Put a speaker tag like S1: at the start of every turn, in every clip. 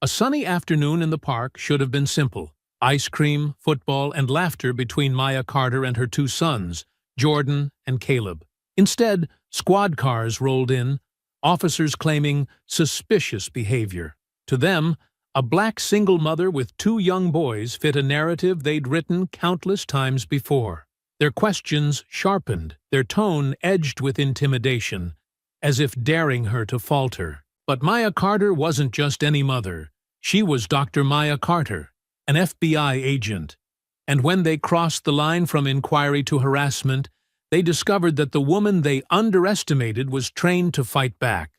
S1: A sunny afternoon in the park should have been simple. Ice cream, football, and laughter between Maya Carter and her two sons, Jordan and Caleb. Instead, squad cars rolled in, officers claiming suspicious behavior. To them, a black single mother with two young boys fit a narrative they'd written countless times before. Their questions sharpened, their tone edged with intimidation, as if daring her to falter. But Maya Carter wasn't just any mother. She was Dr. Maya Carter, an FBI agent. And when they crossed the line from inquiry to harassment, they discovered that the woman they underestimated was trained to fight back.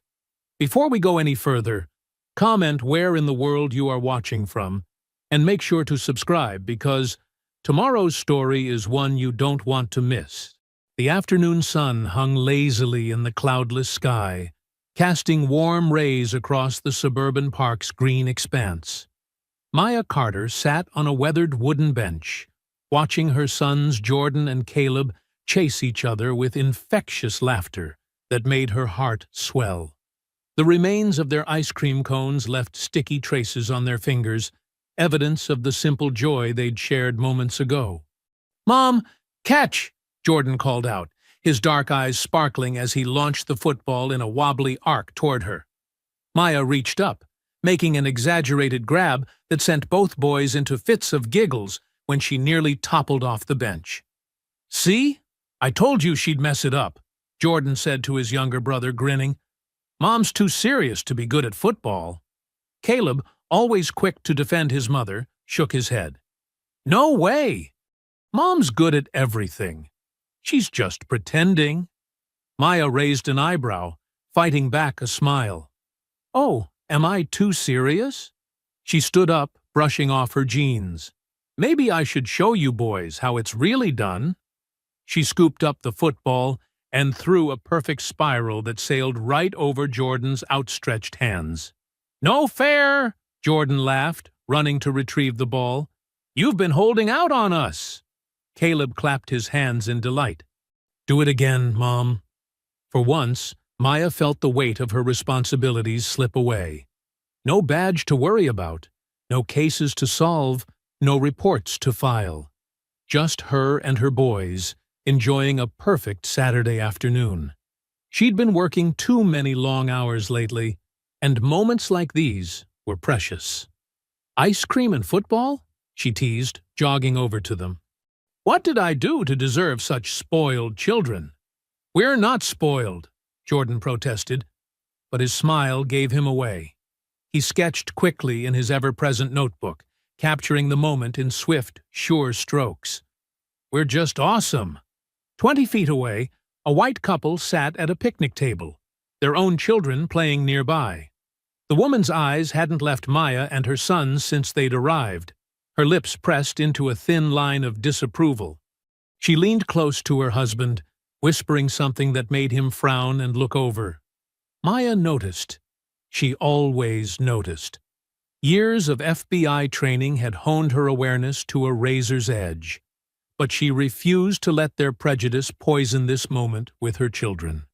S1: Before we go any further, comment where in the world you are watching from, and make sure to subscribe because tomorrow's story is one you don't want to miss. The afternoon sun hung lazily in the cloudless sky, casting warm rays across the suburban park's green expanse. Maya Carter sat on a weathered wooden bench, watching her sons Jordan and Caleb chase each other with infectious laughter that made her heart swell. The remains of their ice cream cones left sticky traces on their fingers, evidence of the simple joy they'd shared moments ago. "Mom, catch!" Jordan called out, his dark eyes sparkling as he launched the football in a wobbly arc toward her. Maya reached up, making an exaggerated grab that sent both boys into fits of giggles when she nearly toppled off the bench. "See? I told you she'd mess it up," Jordan said to his younger brother, grinning. "Mom's too serious to be good at football." Caleb, always quick to defend his mother, shook his head. "No way! Mom's good at everything. She's just pretending." Maya raised an eyebrow, fighting back a smile. "Oh, am I too serious?" She stood up, brushing off her jeans. "Maybe I should show you boys how it's really done." She scooped up the football and threw a perfect spiral that sailed right over Jordan's outstretched hands. "No fair!" Jordan laughed, running to retrieve the ball. "You've been holding out on us." Caleb clapped his hands in delight. "Do it again, Mom." For once, Maya felt the weight of her responsibilities slip away. No badge to worry about, no cases to solve, no reports to file. Just her and her boys, enjoying a perfect Saturday afternoon. She'd been working too many long hours lately, and moments like these were precious. "Ice cream and football?" she teased, jogging over to them. "What did I do to deserve such spoiled children?" "We're not spoiled," Jordan protested, but his smile gave him away. He sketched quickly in his ever-present notebook, capturing the moment in swift, sure strokes. "We're just awesome." 20 feet away, a white couple sat at a picnic table, their own children playing nearby. The woman's eyes hadn't left Maya and her sons since they'd arrived, her lips pressed into a thin line of disapproval. She leaned close to her husband, whispering something that made him frown and look over. Maya noticed. She always noticed. Years of FBI training had honed her awareness to a razor's edge, but she refused to let their prejudice poison this moment with her children.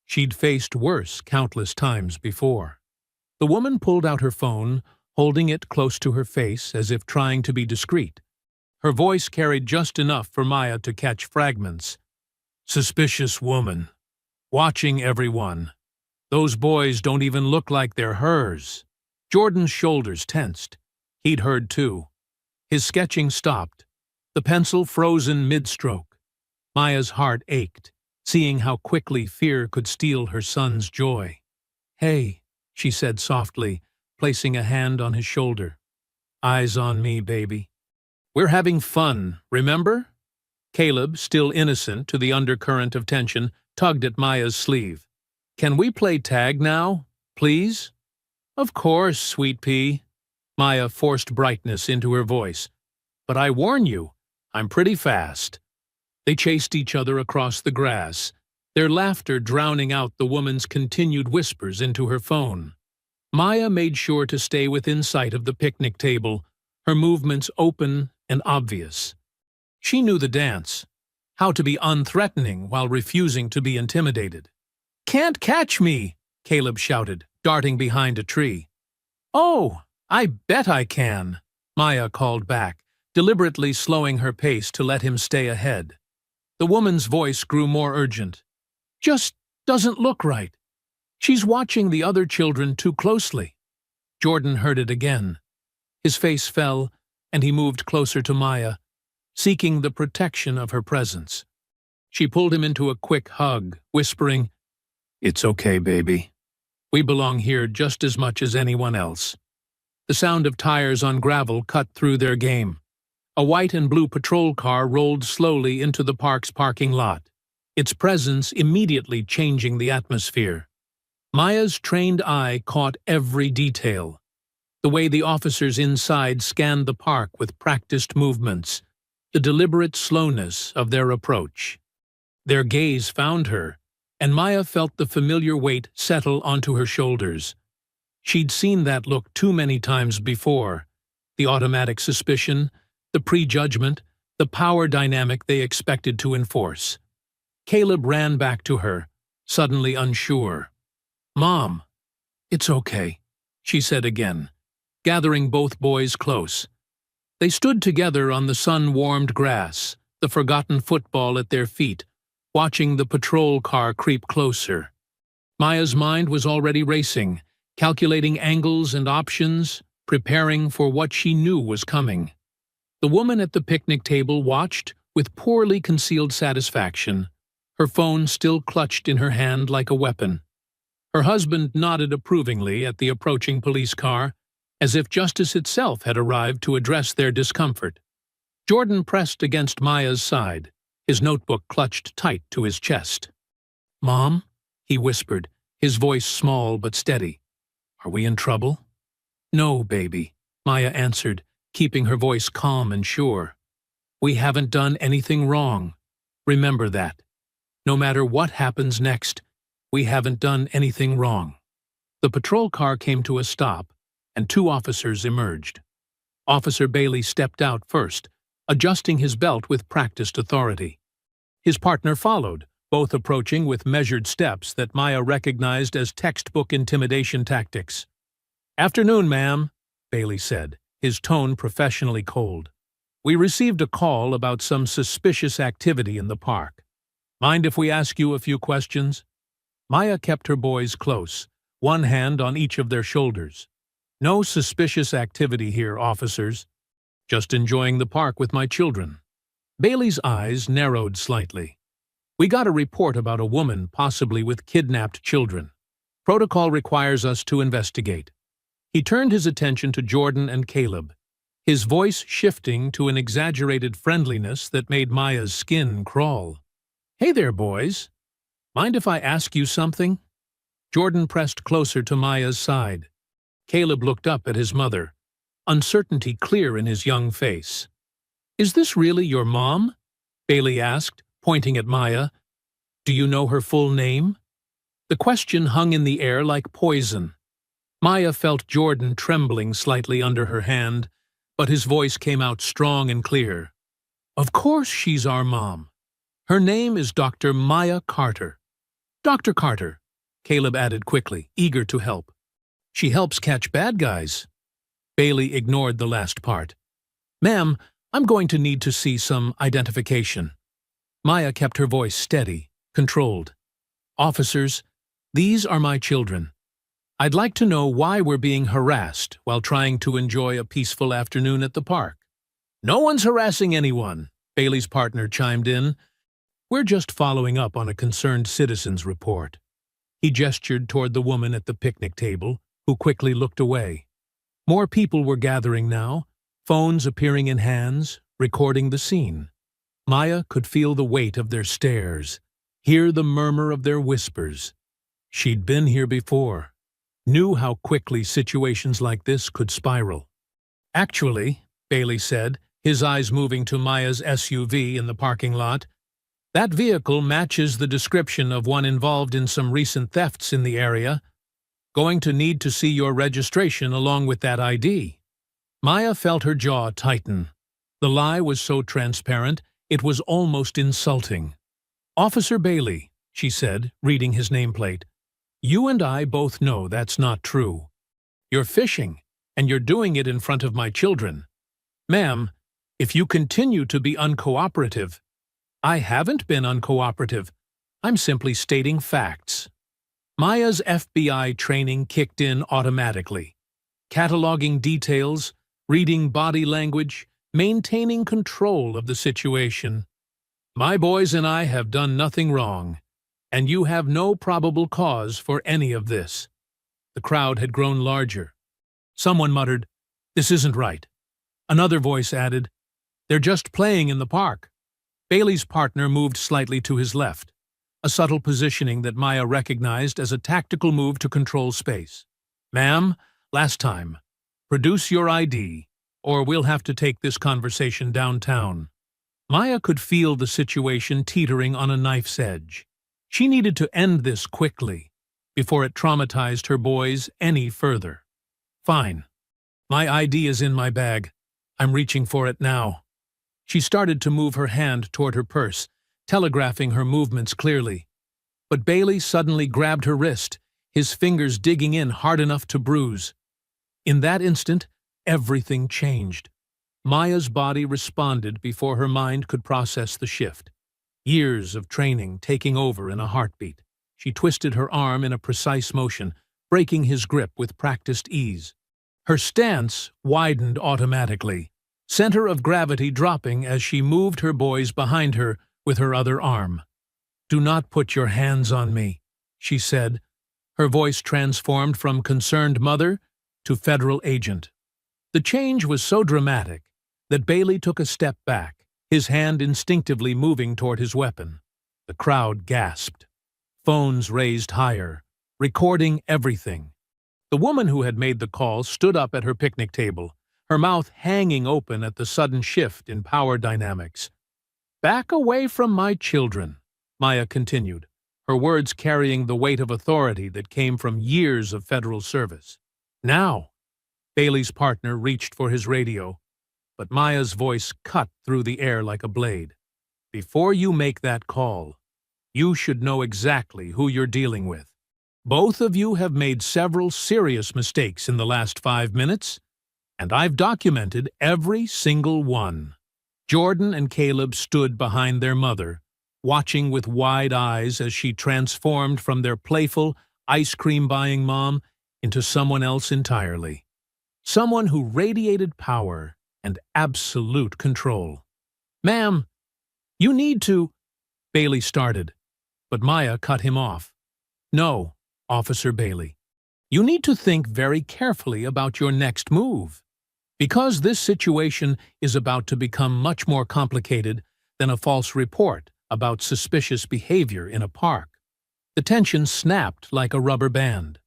S1: She'd faced worse countless times before. The woman pulled out her phone, holding it close to her face as if trying to be discreet. Her voice carried just enough for Maya to catch fragments. "Suspicious woman. Watching everyone. Those boys don't even look like they're hers." Jordan's shoulders tensed. He'd heard too. His sketching stopped, the pencil frozen mid-stroke. Maya's heart ached, seeing how quickly fear could steal her son's joy. "Hey," she said softly, placing a hand on his shoulder. "Eyes on me, baby. We're having fun, remember?" Caleb, still innocent to the undercurrent of tension, tugged at Maya's sleeve. "Can we play tag now, please?" "Of course, sweet pea." Maya forced brightness into her voice. "But I warn you, I'm pretty fast." They chased each other across the grass, their laughter drowning out the woman's continued whispers into her phone. Maya made sure to stay within sight of the picnic table, her movements open and obvious. She knew the dance, how to be unthreatening while refusing to be intimidated. "Can't catch me!" Caleb shouted, darting behind a tree. "Oh, I bet I can, Maya called back, deliberately slowing her pace to let him stay ahead. The woman's voice grew more urgent. Just doesn't look right. She's watching the other children too closely. Jordan heard it again. His face fell, and he moved closer to Maya, seeking the protection of her presence. She pulled him into a quick hug, whispering, "It's okay, baby. We belong here just as much as anyone else." The sound of tires on gravel cut through their game. A white and blue patrol car rolled slowly into the park's parking lot, its presence immediately changing the atmosphere. Maya's trained eye caught every detail. The way the officers inside scanned the park with practiced movements, the deliberate slowness of their approach. Their gaze found her, and Maya felt the familiar weight settle onto her shoulders. She'd seen that look too many times before, the automatic suspicion, the prejudgment, the power dynamic they expected to enforce. Caleb ran back to her, suddenly unsure. "Mom, it's okay," she said again, gathering both boys close. They stood together on the sun-warmed grass, the forgotten football at their feet, watching the patrol car creep closer. Maya's mind was already racing, calculating angles and options, preparing for what she knew was coming. The woman at the picnic table watched with poorly concealed satisfaction, her phone still clutched in her hand like a weapon. Her husband nodded approvingly at the approaching police car, as if justice itself had arrived to address their discomfort. Jordan pressed against Maya's side, his notebook clutched tight to his chest. "Mom?" he whispered, his voice small but steady. "Are we in trouble?" "No, baby," Maya answered, keeping her voice calm and sure. "We haven't done anything wrong. Remember that. No matter what happens next, we haven't done anything wrong." The patrol car came to a stop, and two officers emerged. Officer Bailey stepped out first, adjusting his belt with practiced authority. His partner followed, both approaching with measured steps that Maya recognized as textbook intimidation tactics. "Afternoon, ma'am," Bailey said, his tone professionally cold. "We received a call about some suspicious activity in the park. Mind if we ask you a few questions?" Maya kept her boys close, one hand on each of their shoulders. "No suspicious activity here, officers. Just enjoying the park with my children." Bailey's eyes narrowed slightly. "We got a report about a woman possibly with kidnapped children. Protocol requires us to investigate." He turned his attention to Jordan and Caleb, his voice shifting to an exaggerated friendliness that made Maya's skin crawl. "Hey there, boys. Mind if I ask you something?" Jordan pressed closer to Maya's side. Caleb looked up at his mother, uncertainty clear in his young face. "Is this really your mom?" Bailey asked, pointing at Maya. "Do you know her full name?" The question hung in the air like poison. Maya felt Jordan trembling slightly under her hand, but his voice came out strong and clear. "Of course she's our mom. Her name is Dr. Maya Carter." "Dr. Carter," Caleb added quickly, eager to help. "She helps catch bad guys." Bailey ignored the last part. "Ma'am, I'm going to need to see some identification." Maya kept her voice steady, controlled. "Officers, these are my children. I'd like to know why we're being harassed while trying to enjoy a peaceful afternoon at the park." "No one's harassing anyone," Bailey's partner chimed in. "We're just following up on a concerned citizen's report." He gestured toward the woman at the picnic table, who quickly looked away. More people were gathering now, phones appearing in hands, recording the scene. Maya could feel the weight of their stares, hear the murmur of their whispers. She'd been here before, knew how quickly situations like this could spiral. "Actually," Bailey said, his eyes moving to Maya's SUV in the parking lot, "that vehicle matches the description of one involved in some recent thefts in the area. Going to need to see your registration along with that ID." Maya felt her jaw tighten. The lie was so transparent, it was almost insulting. "Officer Bailey," she said, reading his nameplate, "you and I both know that's not true. You're fishing, and you're doing it in front of my children. Ma'am, if you continue to be uncooperative— I haven't been uncooperative. I'm simply stating facts. Maya's FBI training kicked in automatically. Cataloging details, reading body language, maintaining control of the situation. My boys and I have done nothing wrong, and you have no probable cause for any of this. The crowd had grown larger. Someone muttered, "This isn't right." Another voice added, "They're just playing in the park." Bailey's partner moved slightly to his left, a subtle positioning that Maya recognized as a tactical move to control space. "Ma'am, last time. Produce your ID, or we'll have to take this conversation downtown." Maya could feel the situation teetering on a knife's edge. She needed to end this quickly, before it traumatized her boys any further. "Fine. My ID is in my bag. I'm reaching for it now." She started to move her hand toward her purse, telegraphing her movements clearly. But Bailey suddenly grabbed her wrist, his fingers digging in hard enough to bruise. In that instant, everything changed. Maya's body responded before her mind could process the shift. Years of training taking over in a heartbeat. She twisted her arm in a precise motion, breaking his grip with practiced ease. Her stance widened automatically, center of gravity dropping as she moved her boys behind her with her other arm. "Do not put your hands on me," she said, her voice transformed from concerned mother to federal agent. The change was so dramatic that Bailey took a step back, his hand instinctively moving toward his weapon. The crowd gasped. Phones raised higher, recording everything. The woman who had made the call stood up at her picnic table, her mouth hanging open at the sudden shift in power dynamics. "Back away from my children," Maya continued, her words carrying the weight of authority that came from years of federal service. "Now!" Bailey's partner reached for his radio, but Maya's voice cut through the air like a blade. "Before you make that call, you should know exactly who you're dealing with. Both of you have made several serious mistakes in the last 5 minutes, and I've documented every single one." Jordan and Caleb stood behind their mother, watching with wide eyes as she transformed from their playful, ice-cream-buying mom into someone else entirely. Someone who radiated power and absolute control. "Ma'am, you need to—" Bailey started, but Maya cut him off. "No, Officer Bailey. You need to think very carefully about your next move. Because this situation is about to become much more complicated than a false report about suspicious behavior in a park." The tension snapped like a rubber band.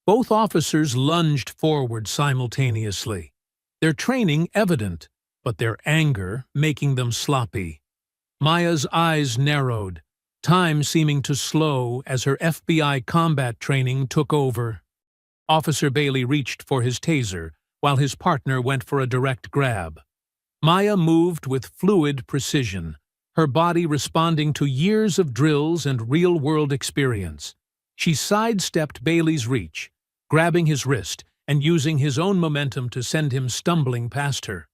S1: Both officers lunged forward simultaneously, their training evident, but their anger making them sloppy. Maya's eyes narrowed, time seeming to slow as her FBI combat training took over. Officer Bailey reached for his taser, while his partner went for a direct grab. Maya moved with fluid precision, her body responding to years of drills and real-world experience. She sidestepped Bailey's reach, grabbing his wrist and using his own momentum to send him stumbling past her.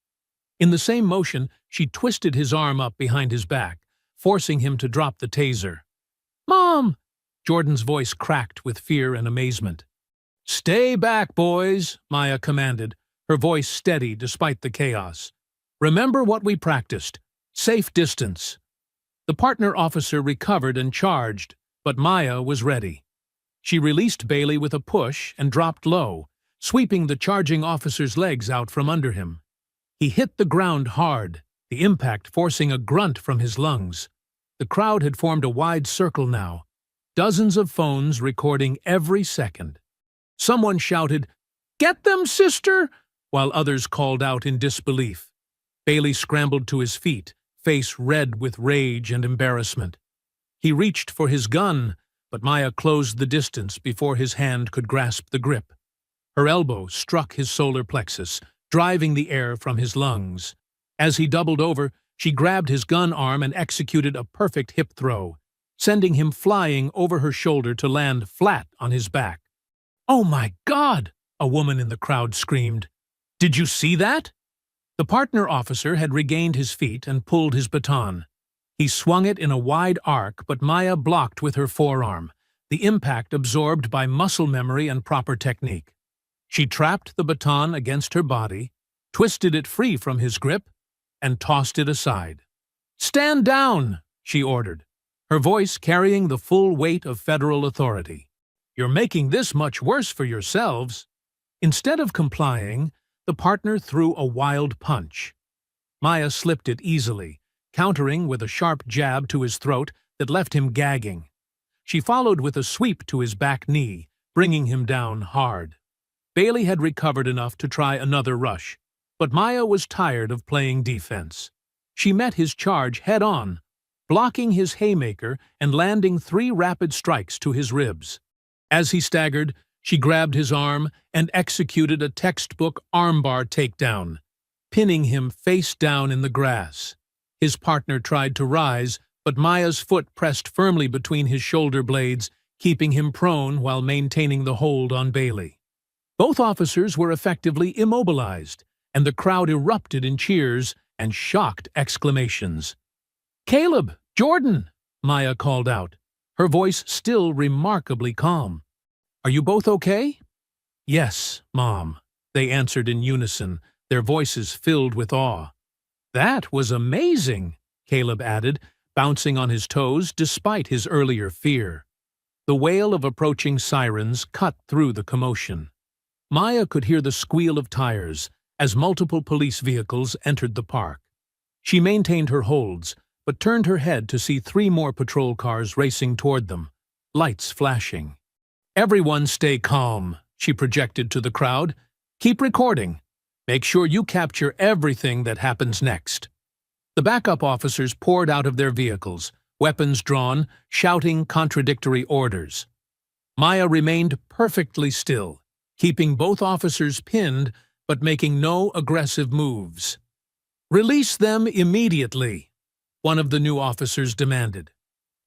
S1: In the same motion, she twisted his arm up behind his back, forcing him to drop the taser. "Mom!" Jordan's voice cracked with fear and amazement. "Stay back, boys," Maya commanded, her voice steady despite the chaos. "Remember what we practiced. Safe distance." The partner officer recovered and charged, but Maya was ready. She released Bailey with a push and dropped low, sweeping the charging officer's legs out from under him. He hit the ground hard, the impact forcing a grunt from his lungs. The crowd had formed a wide circle now, dozens of phones recording every second. Someone shouted, "Get them, sister!" while others called out in disbelief. Bailey scrambled to his feet, face red with rage and embarrassment. He reached for his gun, but Maya closed the distance before his hand could grasp the grip. Her elbow struck his solar plexus, driving the air from his lungs. As he doubled over, she grabbed his gun arm and executed a perfect hip throw, sending him flying over her shoulder to land flat on his back. "Oh my God!" a woman in the crowd screamed. Did you see that? The partner officer had regained his feet and pulled his baton. He swung it in a wide arc, but Maya blocked with her forearm, the impact absorbed by muscle memory and proper technique. She trapped the baton against her body, twisted it free from his grip, and tossed it aside. "Stand down!" she ordered, her voice carrying the full weight of federal authority. "You're making this much worse for yourselves." Instead of complying, the partner threw a wild punch. Maya slipped it easily, countering with a sharp jab to his throat that left him gagging. She followed with a sweep to his back knee, bringing him down hard. Bailey had recovered enough to try another rush, but Maya was tired of playing defense. She met his charge head-on, blocking his haymaker and landing 3 rapid strikes to his ribs. As he staggered, she grabbed his arm and executed a textbook armbar takedown, pinning him face down in the grass. His partner tried to rise, but Maya's foot pressed firmly between his shoulder blades, keeping him prone while maintaining the hold on Bailey. Both officers were effectively immobilized, and the crowd erupted in cheers and shocked exclamations. "Caleb! Jordan!" Maya called out, her voice still remarkably calm. "Are you both okay?" "Yes, Mom," they answered in unison, their voices filled with awe. "That was amazing," Caleb added, bouncing on his toes despite his earlier fear. The wail of approaching sirens cut through the commotion. Maya could hear the squeal of tires as multiple police vehicles entered the park. She maintained her holds, but turned her head to see 3 more patrol cars racing toward them, lights flashing. "Everyone stay calm," she projected to the crowd. "Keep recording. Make sure you capture everything that happens next." The backup officers poured out of their vehicles, weapons drawn, shouting contradictory orders. Maya remained perfectly still, keeping both officers pinned but making no aggressive moves. "Release them immediately," one of the new officers demanded.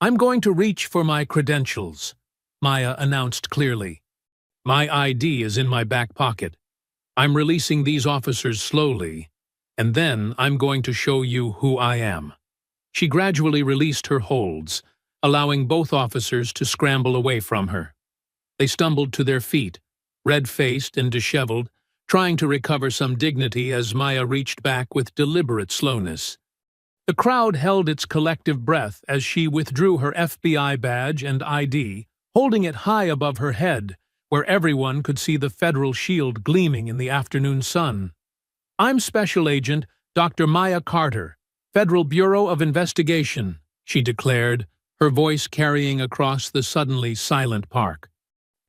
S1: "I'm going to reach for my credentials," Maya announced clearly. "My ID is in my back pocket. I'm releasing these officers slowly, and then I'm going to show you who I am." She gradually released her holds, allowing both officers to scramble away from her. They stumbled to their feet, red-faced and disheveled, trying to recover some dignity as Maya reached back with deliberate slowness. The crowd held its collective breath as she withdrew her FBI badge and ID, holding it high above her head, where everyone could see the federal shield gleaming in the afternoon sun. "I'm Special Agent Dr. Maya Carter, Federal Bureau of Investigation," she declared, her voice carrying across the suddenly silent park.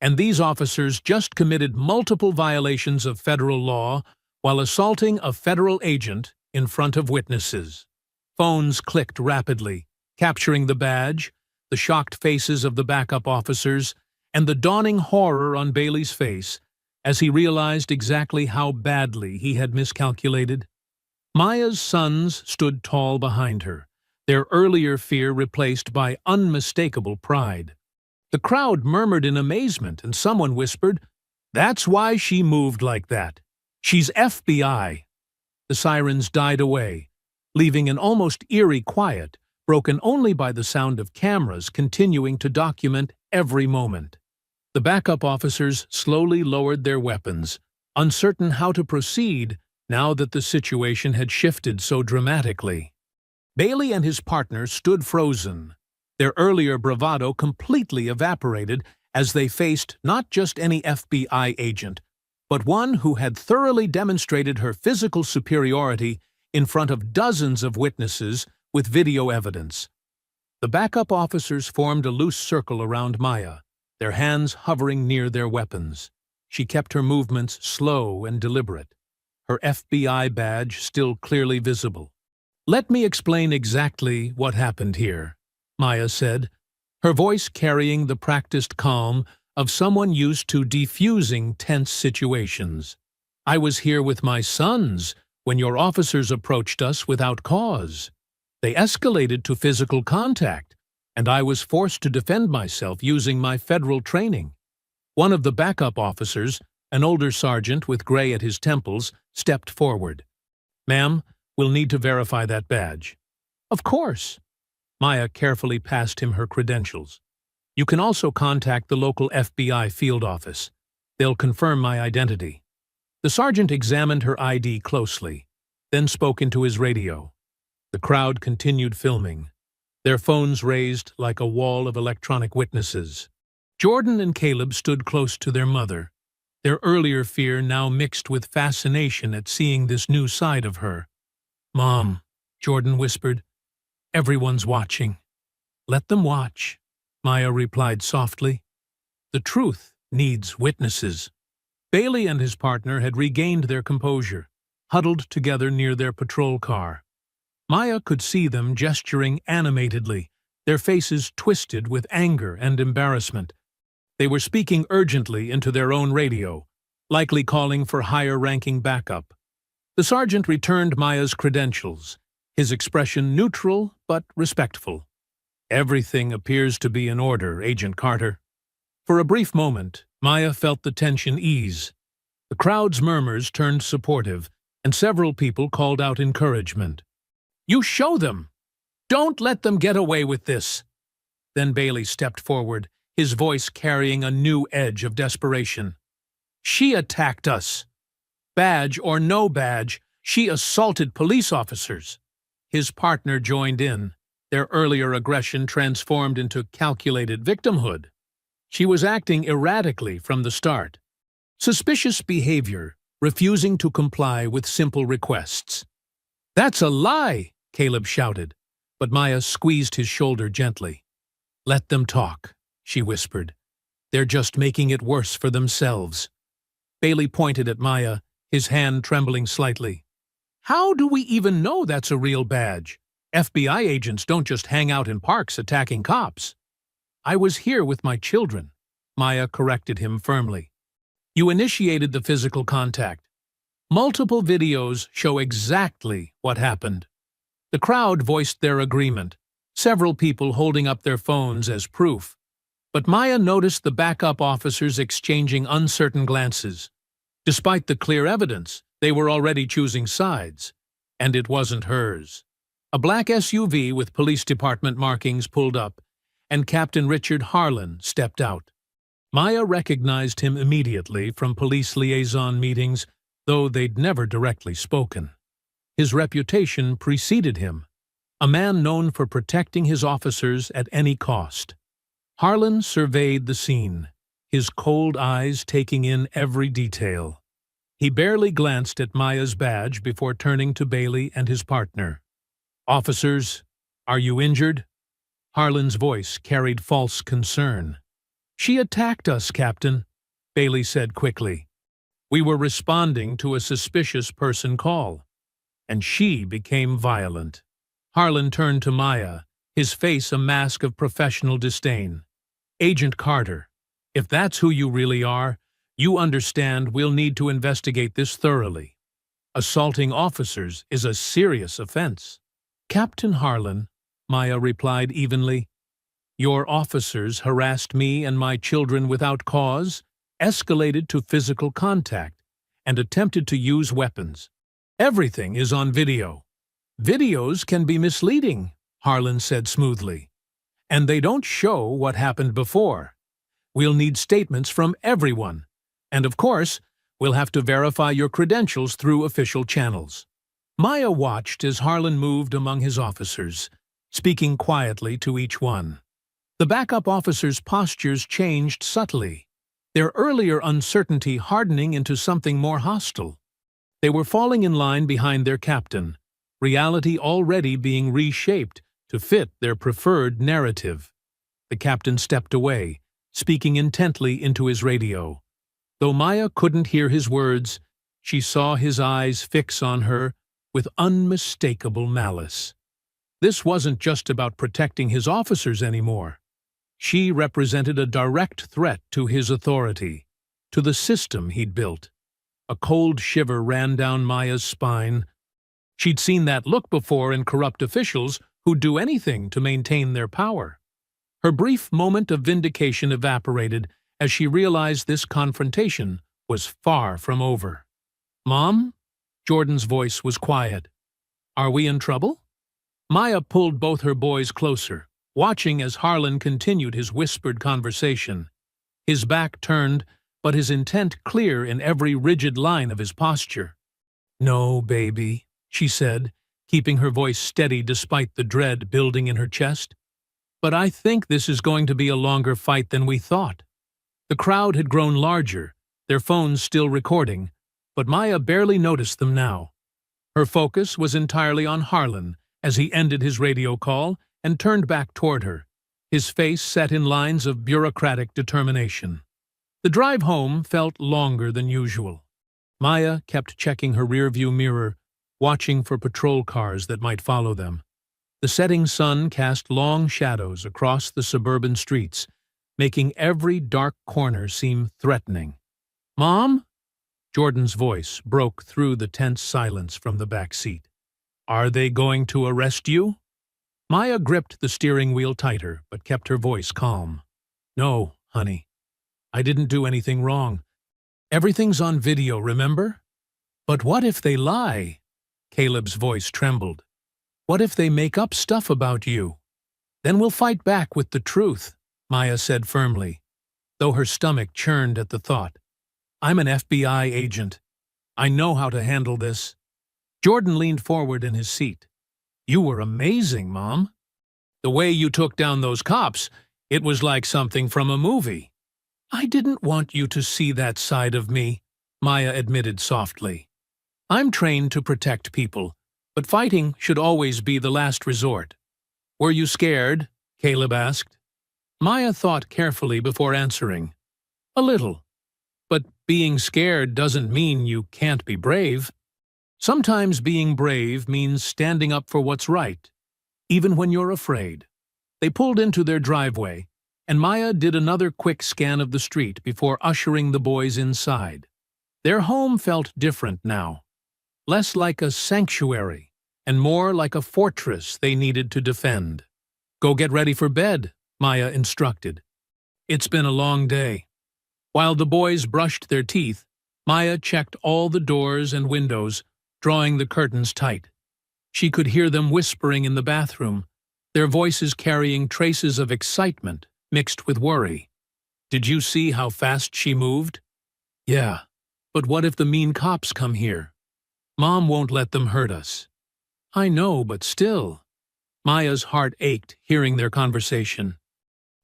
S1: "And these officers just committed multiple violations of federal law while assaulting a federal agent in front of witnesses." Phones clicked rapidly, capturing the badge, the shocked faces of the backup officers, and the dawning horror on Bailey's face as he realized exactly how badly he had miscalculated. Maya's sons stood tall behind her, their earlier fear replaced by unmistakable pride. The crowd murmured in amazement, and someone whispered, "That's why she moved like that. She's FBI." The sirens died away, leaving an almost eerie quiet, broken only by the sound of cameras continuing to document every moment. The backup officers slowly lowered their weapons, uncertain how to proceed now that the situation had shifted so dramatically. Bailey and his partner stood frozen, their earlier bravado completely evaporated as they faced not just any FBI agent, but one who had thoroughly demonstrated her physical superiority in front of dozens of witnesses with video evidence. The backup officers formed a loose circle around Maya, their hands hovering near their weapons. She kept her movements slow and deliberate, her FBI badge still clearly visible. "Let me explain exactly what happened here," Maya said, her voice carrying the practiced calm of someone used to defusing tense situations. "I was here with my sons when your officers approached us without cause. They escalated to physical contact, and I was forced to defend myself using my federal training." One of the backup officers, an older sergeant with gray at his temples, stepped forward. "Ma'am, we'll need to verify that badge." "Of course." Maya carefully passed him her credentials. "You can also contact the local FBI field office. They'll confirm my identity." The sergeant examined her ID closely, then spoke into his radio. The crowd continued filming, their phones raised like a wall of electronic witnesses. Jordan and Caleb stood close to their mother, their earlier fear now mixed with fascination at seeing this new side of her. "Mom," Jordan whispered, "everyone's watching." "Let them watch," Maya replied softly. "The truth needs witnesses." Bailey and his partner had regained their composure, huddled together near their patrol car. Maya could see them gesturing animatedly, their faces twisted with anger and embarrassment. They were speaking urgently into their own radio, likely calling for higher-ranking backup. The sergeant returned Maya's credentials, his expression neutral but respectful. "Everything appears to be in order, Agent Carter." For a brief moment, Maya felt the tension ease. The crowd's murmurs turned supportive, and several people called out encouragement. "You show them! Don't let them get away with this!" Then Bailey stepped forward, his voice carrying a new edge of desperation. "She attacked us. Badge or no badge, she assaulted police officers." His partner joined in, their earlier aggression transformed into calculated victimhood. She was acting erratically from the start. Suspicious behavior, refusing to comply with simple requests. "That's a lie!" Caleb shouted, but Maya squeezed his shoulder gently. "Let them talk," she whispered. "They're just making it worse for themselves." Bailey pointed at Maya, his hand trembling slightly. "How do we even know that's a real badge? FBI agents don't just hang out in parks attacking cops." "I was here with my children," Maya corrected him firmly. "You initiated the physical contact. Multiple videos show exactly what happened." The crowd voiced their agreement, several people holding up their phones as proof. But Maya noticed the backup officers exchanging uncertain glances. Despite the clear evidence, they were already choosing sides, and it wasn't hers. A black SUV with police department markings pulled up, and Captain Richard Harlan stepped out. Maya recognized him immediately from police liaison meetings, though they'd never directly spoken. His reputation preceded him, a man known for protecting his officers at any cost. Harlan surveyed the scene, his cold eyes taking in every detail. He barely glanced at Maya's badge before turning to Bailey and his partner. "Officers, are you injured?" Harlan's voice carried false concern. "She attacked us, Captain," Bailey said quickly. "We were responding to a suspicious person call, and she became violent." Harlan turned to Maya, his face a mask of professional disdain. "Agent Carter, if that's who you really are, you understand we'll need to investigate this thoroughly. Assaulting officers is a serious offense." "Captain Harlan," Maya replied evenly, "your officers harassed me and my children without cause, escalated to physical contact, and attempted to use weapons. Everything is on video." "Videos can be misleading," Harlan said smoothly. "And they don't show what happened before. We'll need statements from everyone. And of course, we'll have to verify your credentials through official channels." Maya watched as Harlan moved among his officers, speaking quietly to each one. The backup officers' postures changed subtly, their earlier uncertainty hardening into something more hostile. They were falling in line behind their captain, reality already being reshaped to fit their preferred narrative. The captain stepped away, speaking intently into his radio. Though Maya couldn't hear his words, she saw his eyes fix on her with unmistakable malice. This wasn't just about protecting his officers anymore. She represented a direct threat to his authority, to the system he'd built. A cold shiver ran down Maya's spine. She'd seen that look before in corrupt officials who'd do anything to maintain their power. Her brief moment of vindication evaporated as she realized this confrontation was far from over. "Mom?" Jordan's voice was quiet. "Are we in trouble?" Maya pulled both her boys closer, watching as Harlan continued his whispered conversation. His back turned, but his intent clear in every rigid line of his posture. "No, baby," she said, keeping her voice steady despite the dread building in her chest. "But I think this is going to be a longer fight than we thought." The crowd had grown larger, their phones still recording, but Maya barely noticed them now. Her focus was entirely on Harlan as he ended his radio call and turned back toward her, his face set in lines of bureaucratic determination. The drive home felt longer than usual. Maya kept checking her rearview mirror, watching for patrol cars that might follow them. The setting sun cast long shadows across the suburban streets, making every dark corner seem threatening. "Mom?" Jordan's voice broke through the tense silence from the back seat. "Are they going to arrest you?" Maya gripped the steering wheel tighter, but kept her voice calm. "No, honey. I didn't do anything wrong. Everything's on video, remember?" "But what if they lie?" Caleb's voice trembled. "What if they make up stuff about you?" "Then we'll fight back with the truth," Maya said firmly, though her stomach churned at the thought. "I'm an FBI agent. I know how to handle this." Jordan leaned forward in his seat. "You were amazing, Mom. The way you took down those cops, it was like something from a movie." "I didn't want you to see that side of me," Maya admitted softly. "I'm trained to protect people, but fighting should always be the last resort." "Were you scared?" Caleb asked. Maya thought carefully before answering. "A little. But being scared doesn't mean you can't be brave. Sometimes being brave means standing up for what's right, even when you're afraid." They pulled into their driveway, and Maya did another quick scan of the street before ushering the boys inside. Their home felt different now, less like a sanctuary and more like a fortress they needed to defend. "Go get ready for bed," Maya instructed. "It's been a long day." While the boys brushed their teeth, Maya checked all the doors and windows, drawing the curtains tight. She could hear them whispering in the bathroom, their voices carrying traces of excitement mixed with worry. "Did you see how fast she moved?" "Yeah, but what if the mean cops come here? Mom won't let them hurt us." "I know, but still." Maya's heart ached hearing their conversation.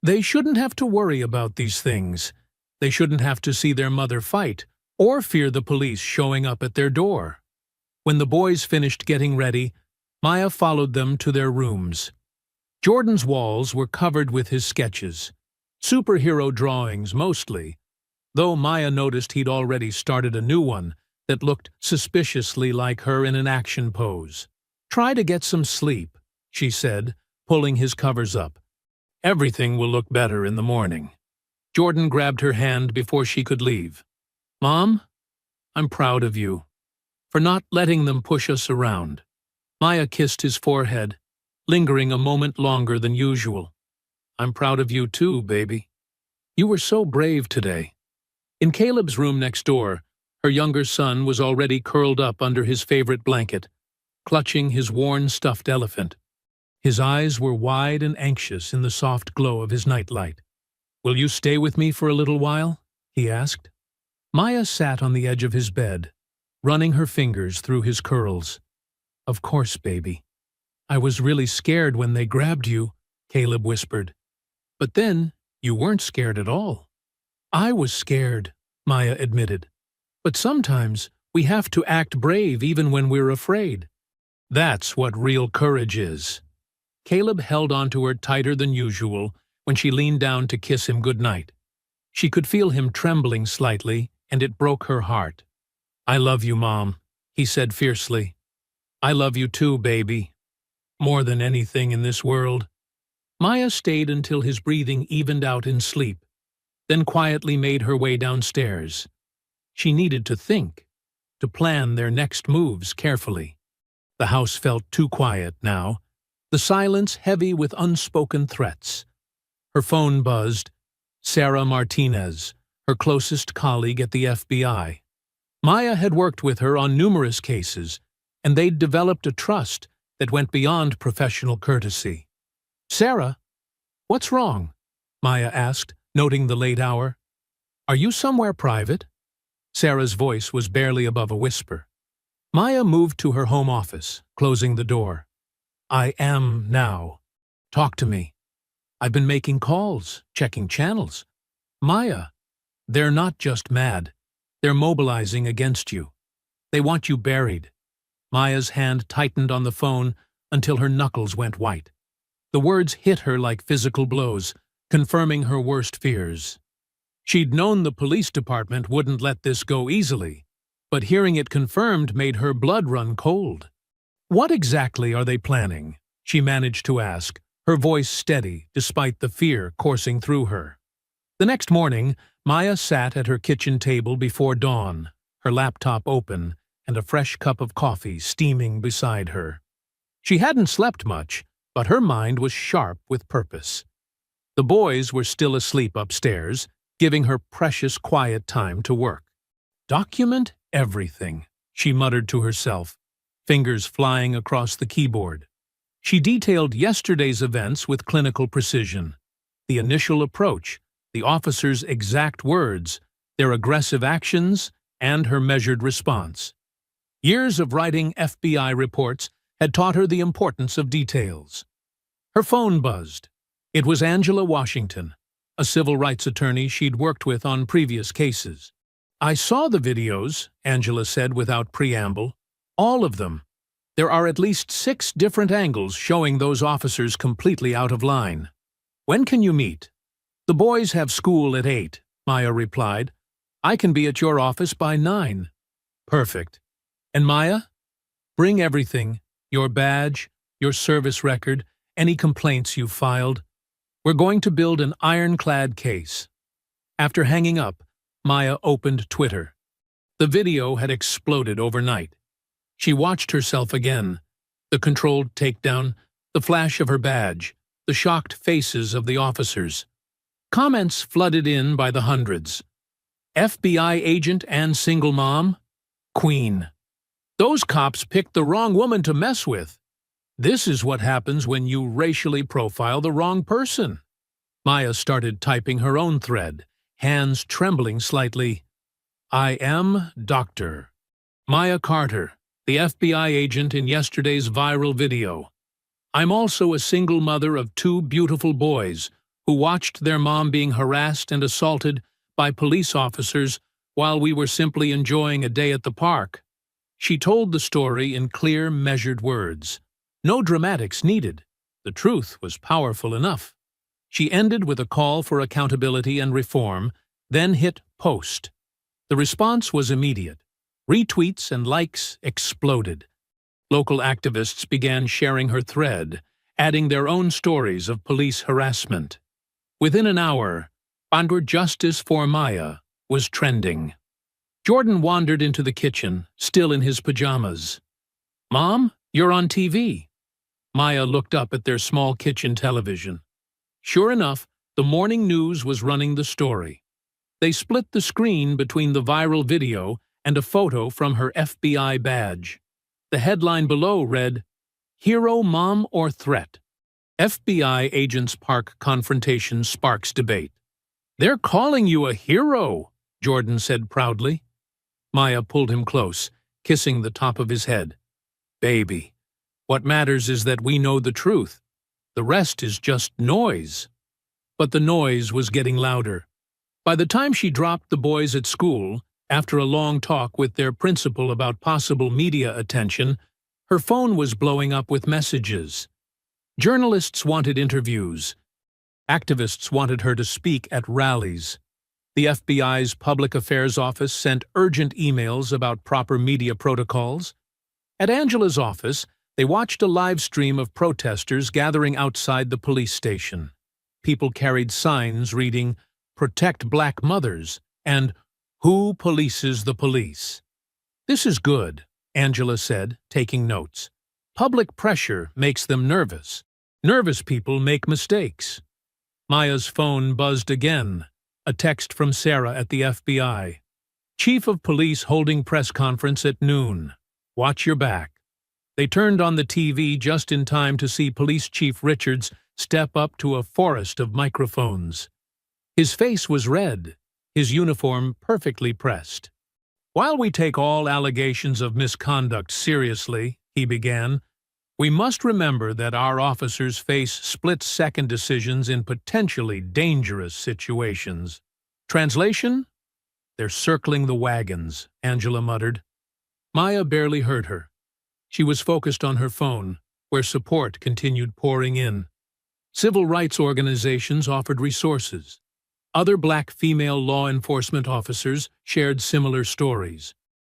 S1: They shouldn't have to worry about these things. They shouldn't have to see their mother fight or fear the police showing up at their door. When the boys finished getting ready, Maya followed them to their rooms. Jordan's walls were covered with his sketches, superhero drawings mostly, though Maya noticed he'd already started a new one that looked suspiciously like her in an action pose. "Try to get some sleep," she said, pulling his covers up. "Everything will look better in the morning." Jordan grabbed her hand before she could leave. "Mom, I'm proud of you for not letting them push us around." Maya kissed his forehead, lingering a moment longer than usual. "I'm proud of you too, baby. You were so brave today." In Caleb's room next door, her younger son was already curled up under his favorite blanket, clutching his worn stuffed elephant. His eyes were wide and anxious in the soft glow of his nightlight. "Will you stay with me for a little while?" he asked. Maya sat on the edge of his bed, running her fingers through his curls. "Of course, baby. I was really scared when they grabbed you," Caleb whispered. "But then you weren't scared at all." "I was scared," Maya admitted. "But sometimes we have to act brave even when we're afraid. That's what real courage is." Caleb held onto her tighter than usual when she leaned down to kiss him goodnight. She could feel him trembling slightly, and it broke her heart. "I love you, Mom," he said fiercely. "I love you too, baby. More than anything in this world." Maya stayed until his breathing evened out in sleep, then quietly made her way downstairs. She needed to think, to plan their next moves carefully. The house felt too quiet now, the silence heavy with unspoken threats. Her phone buzzed. Sarah Martinez, her closest colleague at the FBI. Maya had worked with her on numerous cases, and they'd developed a trust that went beyond professional courtesy. "Sarah, what's wrong?" Maya asked, noting the late hour. "Are you somewhere private?" Sarah's voice was barely above a whisper. Maya moved to her home office, closing the door. "I am now. Talk to me. I've been making calls, checking channels. Maya, they're not just mad. They're mobilizing against you. They want you buried." Maya's hand tightened on the phone until her knuckles went white. The words hit her like physical blows, confirming her worst fears. She'd known the police department wouldn't let this go easily, but hearing it confirmed made her blood run cold. "What exactly are they planning?" she managed to ask, her voice steady despite the fear coursing through her. The next morning, Maya sat at her kitchen table before dawn, her laptop open and a fresh cup of coffee steaming beside her. She hadn't slept much, but her mind was sharp with purpose. The boys were still asleep upstairs, giving her precious quiet time to work. "Document everything," she muttered to herself, fingers flying across the keyboard. She detailed yesterday's events with clinical precision. The initial approach, the officer's exact words, their aggressive actions, and her measured response. Years of writing FBI reports had taught her the importance of details. Her phone buzzed. It was Angela Washington, a civil rights attorney she'd worked with on previous cases. "I saw the videos," Angela said without preamble. "All of them. There are at least 6 different angles showing those officers completely out of line. When can you meet?" "The boys have school at 8, Maya replied. "I can be at your office by 9. "Perfect. And Maya? Bring everything, your badge, your service record, any complaints you've filed. We're going to build an ironclad case." After hanging up, Maya opened Twitter. The video had exploded overnight. She watched herself again, the controlled takedown, the flash of her badge, the shocked faces of the officers. Comments flooded in by the hundreds. "FBI agent and single mom? Queen. Those cops picked the wrong woman to mess with. This is what happens when you racially profile the wrong person." Maya started typing her own thread, hands trembling slightly. "I am Dr. Maya Carter, the FBI agent in yesterday's viral video. I'm also a single mother of 2 beautiful boys who watched their mom being harassed and assaulted by police officers while we were simply enjoying a day at the park." She told the story in clear, measured words. No dramatics needed. The truth was powerful enough. She ended with a call for accountability and reform, then hit post. The response was immediate. Retweets and likes exploded. Local activists began sharing her thread, adding their own stories of police harassment. Within an hour, "Under Justice for Maya" was trending. Jordan wandered into the kitchen, still in his pajamas. "Mom, you're on TV." Maya looked up at their small kitchen television. Sure enough, the morning news was running the story. They split the screen between the viral video and a photo from her FBI badge. The headline below read, "Hero Mom or Threat? FBI Agents Park Confrontation Sparks Debate." "They're calling you a hero," Jordan said proudly. Maya pulled him close, kissing the top of his head. "Baby, what matters is that we know the truth. The rest is just noise." But the noise was getting louder. By the time she dropped the boys at school, after a long talk with their principal about possible media attention, her phone was blowing up with messages. Journalists wanted interviews. Activists wanted her to speak at rallies. The FBI's Public Affairs Office sent urgent emails about proper media protocols. At Angela's office, they watched a live stream of protesters gathering outside the police station. People carried signs reading, "Protect Black Mothers," and "Who polices the police?" "This is good," Angela said, taking notes. "Public pressure makes them nervous. Nervous people make mistakes." Maya's phone buzzed again, a text from Sarah at the FBI. Chief of Police holding press conference at noon. Watch your back. They turned on the TV just in time to see Police Chief Richards step up to a forest of microphones. His face was red, his uniform perfectly pressed. "While we take all allegations of misconduct seriously," he began, "we must remember that our officers face split-second decisions in potentially dangerous situations." Translation? "They're circling the wagons," Angela muttered. Maya barely heard her. She was focused on her phone, where support continued pouring in. Civil rights organizations offered resources. Other black female law enforcement officers shared similar stories.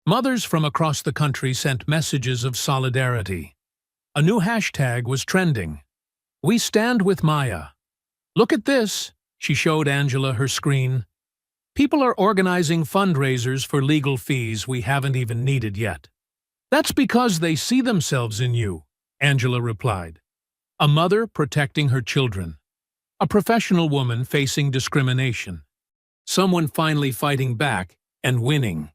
S1: Mothers from across the country sent messages of solidarity. A new hashtag was trending. "We stand with Maya." "Look at this," she showed Angela her screen. "People are organizing fundraisers for legal fees we haven't even needed yet." "That's because they see themselves in you," Angela replied. A mother protecting her children. A professional woman facing discrimination. Someone finally fighting back and winning.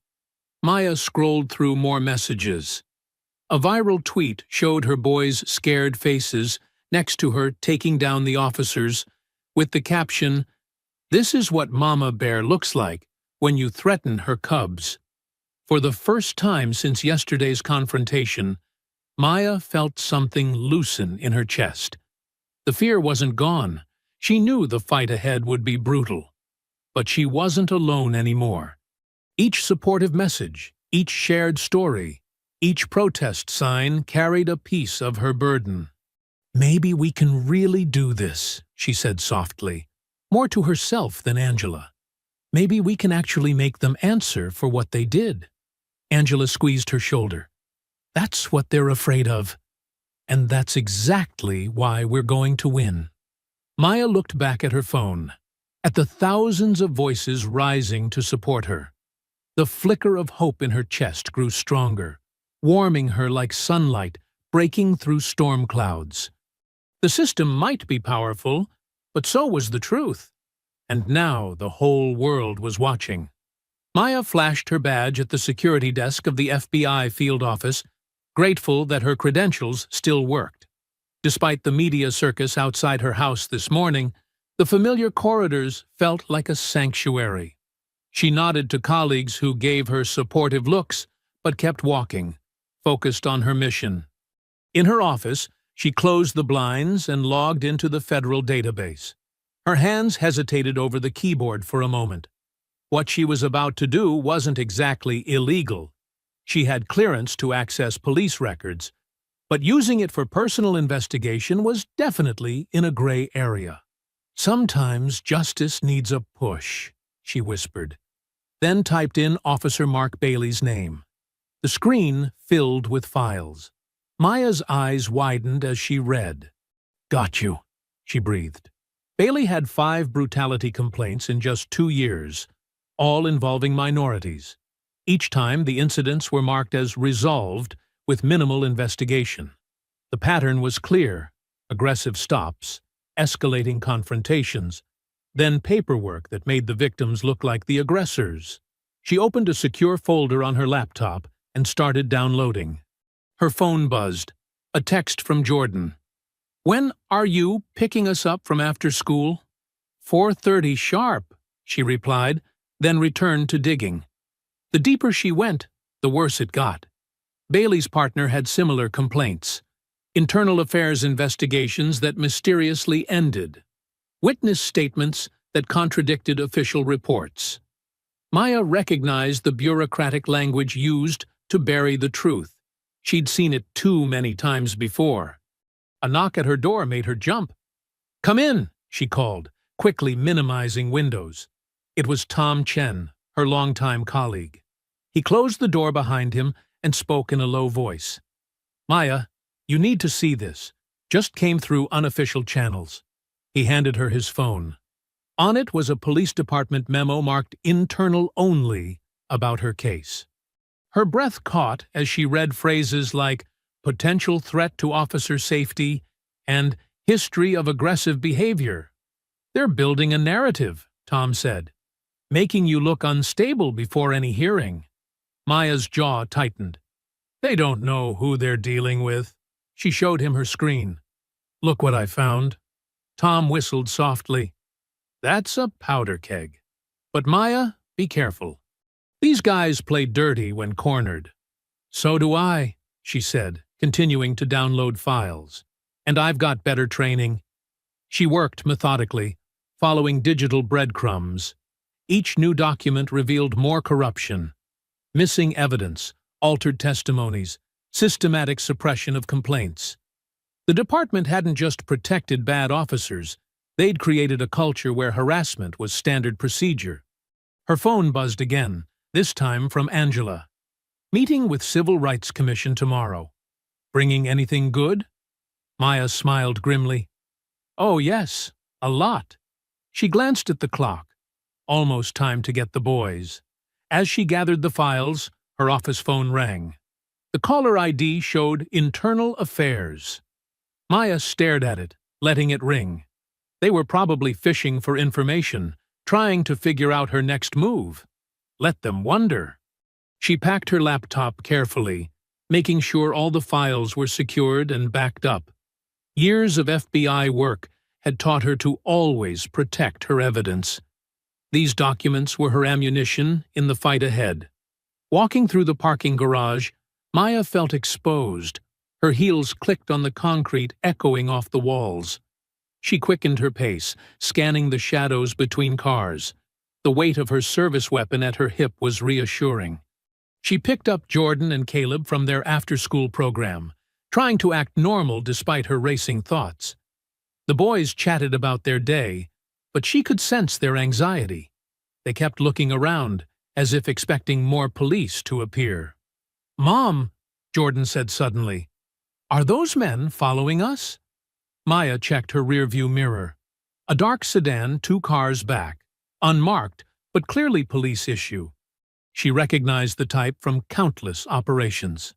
S1: Maya scrolled through more messages. A viral tweet showed her boys' scared faces next to her taking down the officers, with the caption, "This is what Mama Bear looks like when you threaten her cubs." For the first time since yesterday's confrontation, Maya felt something loosen in her chest. The fear wasn't gone. She knew the fight ahead would be brutal. But she wasn't alone anymore. Each supportive message, each shared story, each protest sign carried a piece of her burden. "Maybe we can really do this," she said softly, more to herself than Angela. "Maybe we can actually make them answer for what they did." Angela squeezed her shoulder. "That's what they're afraid of. And that's exactly why we're going to win." Maya looked back at her phone, at the thousands of voices rising to support her. The flicker of hope in her chest grew stronger, warming her like sunlight breaking through storm clouds. The system might be powerful, but so was the truth. And now the whole world was watching. Maya flashed her badge at the security desk of the FBI field office, grateful that her credentials still worked. Despite the media circus outside her house this morning, the familiar corridors felt like a sanctuary. She nodded to colleagues who gave her supportive looks, but kept walking, focused on her mission. In her office, she closed the blinds and logged into the federal database. Her hands hesitated over the keyboard for a moment. What she was about to do wasn't exactly illegal. She had clearance to access police records, but using it for personal investigation was definitely in a gray area. "Sometimes justice needs a push," she whispered, then typed in Officer Mark Bailey's name. The screen filled with files. Maya's eyes widened as she read. "Got you," she breathed. Bailey had 5 brutality complaints in just 2 years, all involving minorities. Each time, the incidents were marked as resolved with minimal investigation. The pattern was clear: aggressive stops, escalating confrontations, then paperwork that made the victims look like the aggressors. She opened a secure folder on her laptop and started downloading. Her phone buzzed. A text from Jordan. "When are you picking us up from after school?" 4:30 sharp, she replied, then returned to digging. The deeper she went, the worse it got. Bailey's partner had similar complaints. Internal affairs investigations that mysteriously ended. Witness statements that contradicted official reports. Maya recognized the bureaucratic language used to bury the truth. She'd seen it too many times before. A knock at her door made her jump. "Come in," she called, quickly minimizing windows. It was Tom Chen, her longtime colleague. He closed the door behind him and spoke in a low voice. "Maya, you need to see this. Just came through unofficial channels." He handed her his phone. On it was a police department memo marked "Internal Only" about her case. Her breath caught as she read phrases like "potential threat to officer safety" and "history of aggressive behavior." "They're building a narrative," Tom said. making you look unstable before any hearing. Maya's jaw tightened. They don't know who they're dealing with. She showed him her screen. Look what I found. Tom whistled softly. That's a powder keg. But Maya, be careful. These guys play dirty when cornered. So do I, she said, continuing to download files. And I've got better training. She worked methodically, following digital breadcrumbs. Each new document revealed more corruption. Missing evidence, altered testimonies, systematic suppression of complaints. The department hadn't just protected bad officers, they'd created a culture where harassment was standard procedure. Her phone buzzed again, this time from Angela. Meeting with Civil Rights Commission tomorrow. Bringing anything good? Maya smiled grimly. Oh yes, a lot. She glanced at the clock. Almost time to get the boys. As she gathered the files, her office phone rang. The caller ID showed Internal Affairs. Maya stared at it, letting it ring. They were probably fishing for information, trying to figure out her next move. Let them wonder. She packed her laptop carefully, making sure all the files were secured and backed up. Years of FBI work had taught her to always protect her evidence. These documents were her ammunition in the fight ahead. Walking through the parking garage, Maya felt exposed. Her heels clicked on the concrete, echoing off the walls. She quickened her pace, scanning the shadows between cars. The weight of her service weapon at her hip was reassuring. She picked up Jordan and Caleb from their after-school program, trying to act normal despite her racing thoughts. The boys chatted about their day, but she could sense their anxiety. They kept looking around, as if expecting more police to appear. "Mom," Jordan said suddenly, "are those men following us?" Maya checked her rearview mirror. A dark sedan 2 cars back, unmarked, but clearly police issue. She recognized the type from countless operations.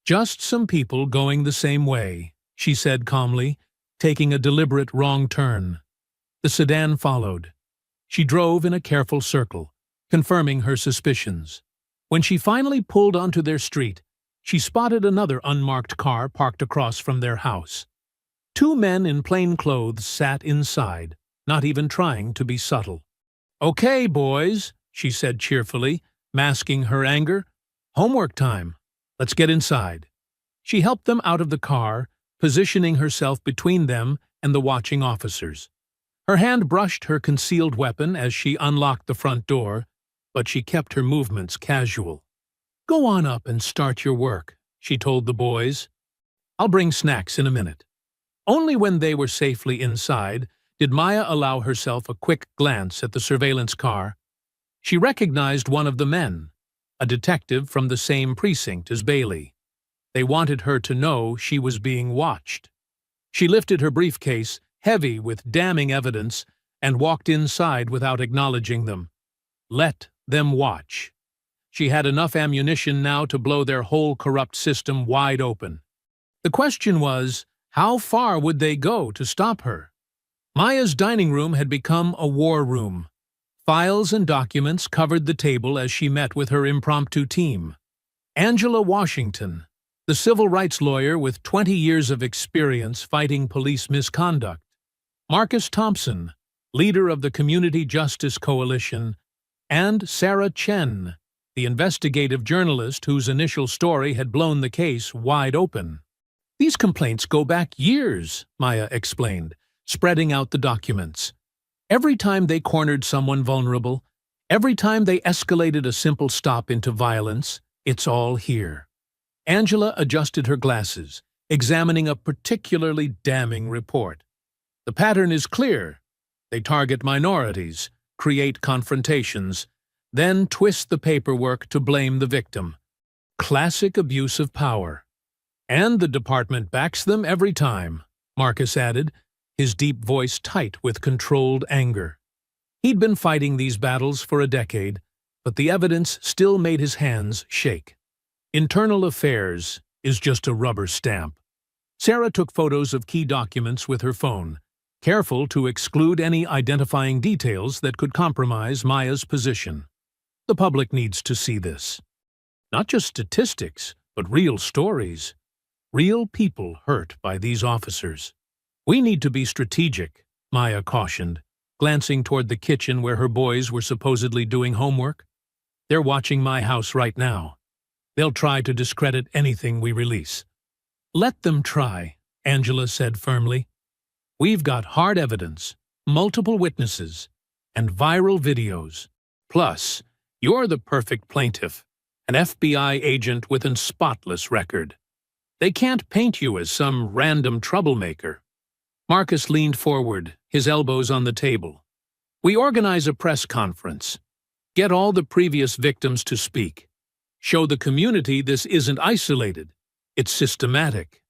S1: "Just some people going the same way," she said calmly, taking a deliberate wrong turn. The sedan followed. She drove in a careful circle, confirming her suspicions. When she finally pulled onto their street, she spotted another unmarked car parked across from their house. 2 men in plain clothes sat inside, not even trying to be subtle. "Okay, boys," she said cheerfully, masking her anger. "Homework time. Let's get inside." She helped them out of the car, positioning herself between them and the watching officers. Her hand brushed her concealed weapon as she unlocked the front door, but she kept her movements casual. "Go on up and start your work," she told the boys. "I'll bring snacks in a minute." Only when they were safely inside did Maya allow herself a quick glance at the surveillance car. She recognized one of the men, a detective from the same precinct as Bailey. They wanted her to know she was being watched. She lifted her briefcase, heavy with damning evidence, and walked inside without acknowledging them. Let them watch. She had enough ammunition now to blow their whole corrupt system wide open. The question was, how far would they go to stop her? Maya's dining room had become a war room. Files and documents covered the table as she met with her impromptu team. Angela Washington, the civil rights lawyer with 20 years of experience fighting police misconduct. Marcus Thompson, leader of the Community Justice Coalition, and Sarah Chen, the investigative journalist whose initial story had blown the case wide open. "These complaints go back years," Maya explained, spreading out the documents. "Every time they cornered someone vulnerable, every time they escalated a simple stop into violence, it's all here." Angela adjusted her glasses, examining a particularly damning report. "The pattern is clear. They target minorities, create confrontations, then twist the paperwork to blame the victim. Classic abuse of power. And the department backs them every time," Marcus added, his deep voice tight with controlled anger. He'd been fighting these battles for a decade, but the evidence still made his hands shake. "Internal Affairs is just a rubber stamp." Sarah took photos of key documents with her phone, careful to exclude any identifying details that could compromise Maya's position. The public needs to see this. Not just statistics, but real stories. Real people hurt by these officers. We need to be strategic, Maya cautioned, glancing toward the kitchen where her boys were supposedly doing homework. They're watching my house right now. They'll try to discredit anything we release. Let them try, Angela said firmly. We've got hard evidence, multiple witnesses, and viral videos. Plus, you're the perfect plaintiff, an FBI agent with a spotless record. They can't paint you as some random troublemaker. Marcus leaned forward, his elbows on the table. We organize a press conference. Get all the previous victims to speak. Show the community this isn't isolated. It's systematic.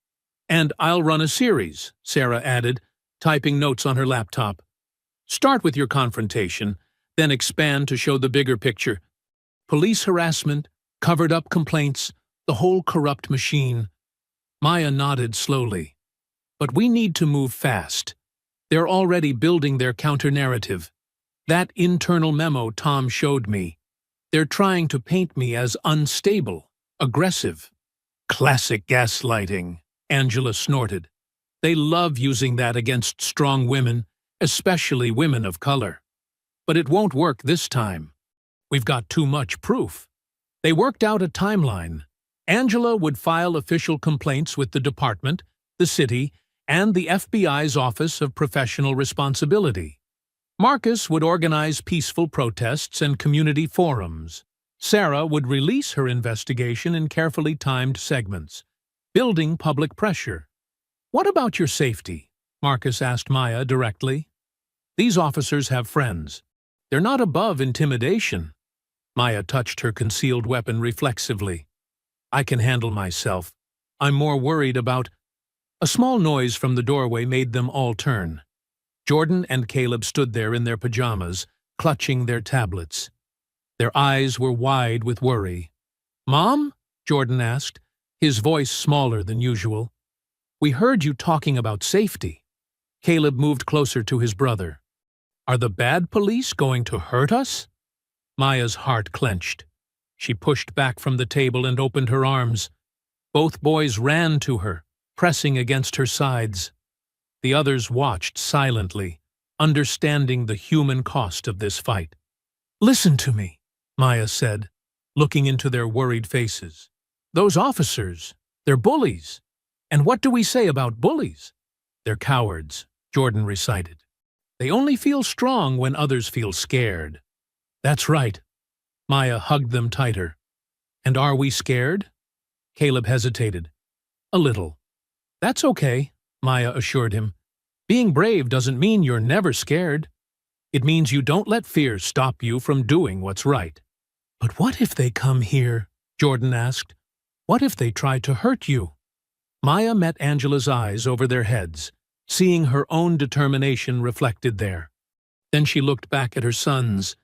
S1: And I'll run a series, Sarah added, typing notes on her laptop. Start with your confrontation, then expand to show the bigger picture. Police harassment, covered-up complaints, the whole corrupt machine. Maya nodded slowly. But we need to move fast. They're already building their counter-narrative. That internal memo Tom showed me. They're trying to paint me as unstable, aggressive. Classic gaslighting, Angela snorted. They love using that against strong women, especially women of color. But it won't work this time. We've got too much proof. They worked out a timeline. Angela would file official complaints with the department, the city, and the FBI's Office of Professional Responsibility. Marcus would organize peaceful protests and community forums. Sarah would release her investigation in carefully timed segments, building public pressure. What about your safety? Marcus asked Maya directly. These officers have friends. They're not above intimidation. Maya touched her concealed weapon reflexively. I can handle myself. I'm more worried about... A small noise from the doorway made them all turn. Jordan and Caleb stood there in their pajamas, clutching their tablets. Their eyes were wide with worry. Mom? Jordan asked, his voice smaller than usual. We heard you talking about safety. Caleb moved closer to his brother. Are the bad police going to hurt us? Maya's heart clenched. She pushed back from the table and opened her arms. Both boys ran to her, pressing against her sides. The others watched silently, understanding the human cost of this fight. Listen to me, Maya said, looking into their worried faces. Those officers, they're bullies. And what do we say about bullies? They're cowards, Jordan recited. They only feel strong when others feel scared. That's right. Maya hugged them tighter. And are we scared? Caleb hesitated. A little. That's okay, Maya assured him. Being brave doesn't mean you're never scared. It means you don't let fear stop you from doing what's right. But what if they come here? Jordan asked. What if they try to hurt you? Maya met Angela's eyes over their heads, seeing her own determination reflected there. Then she looked back at her sons,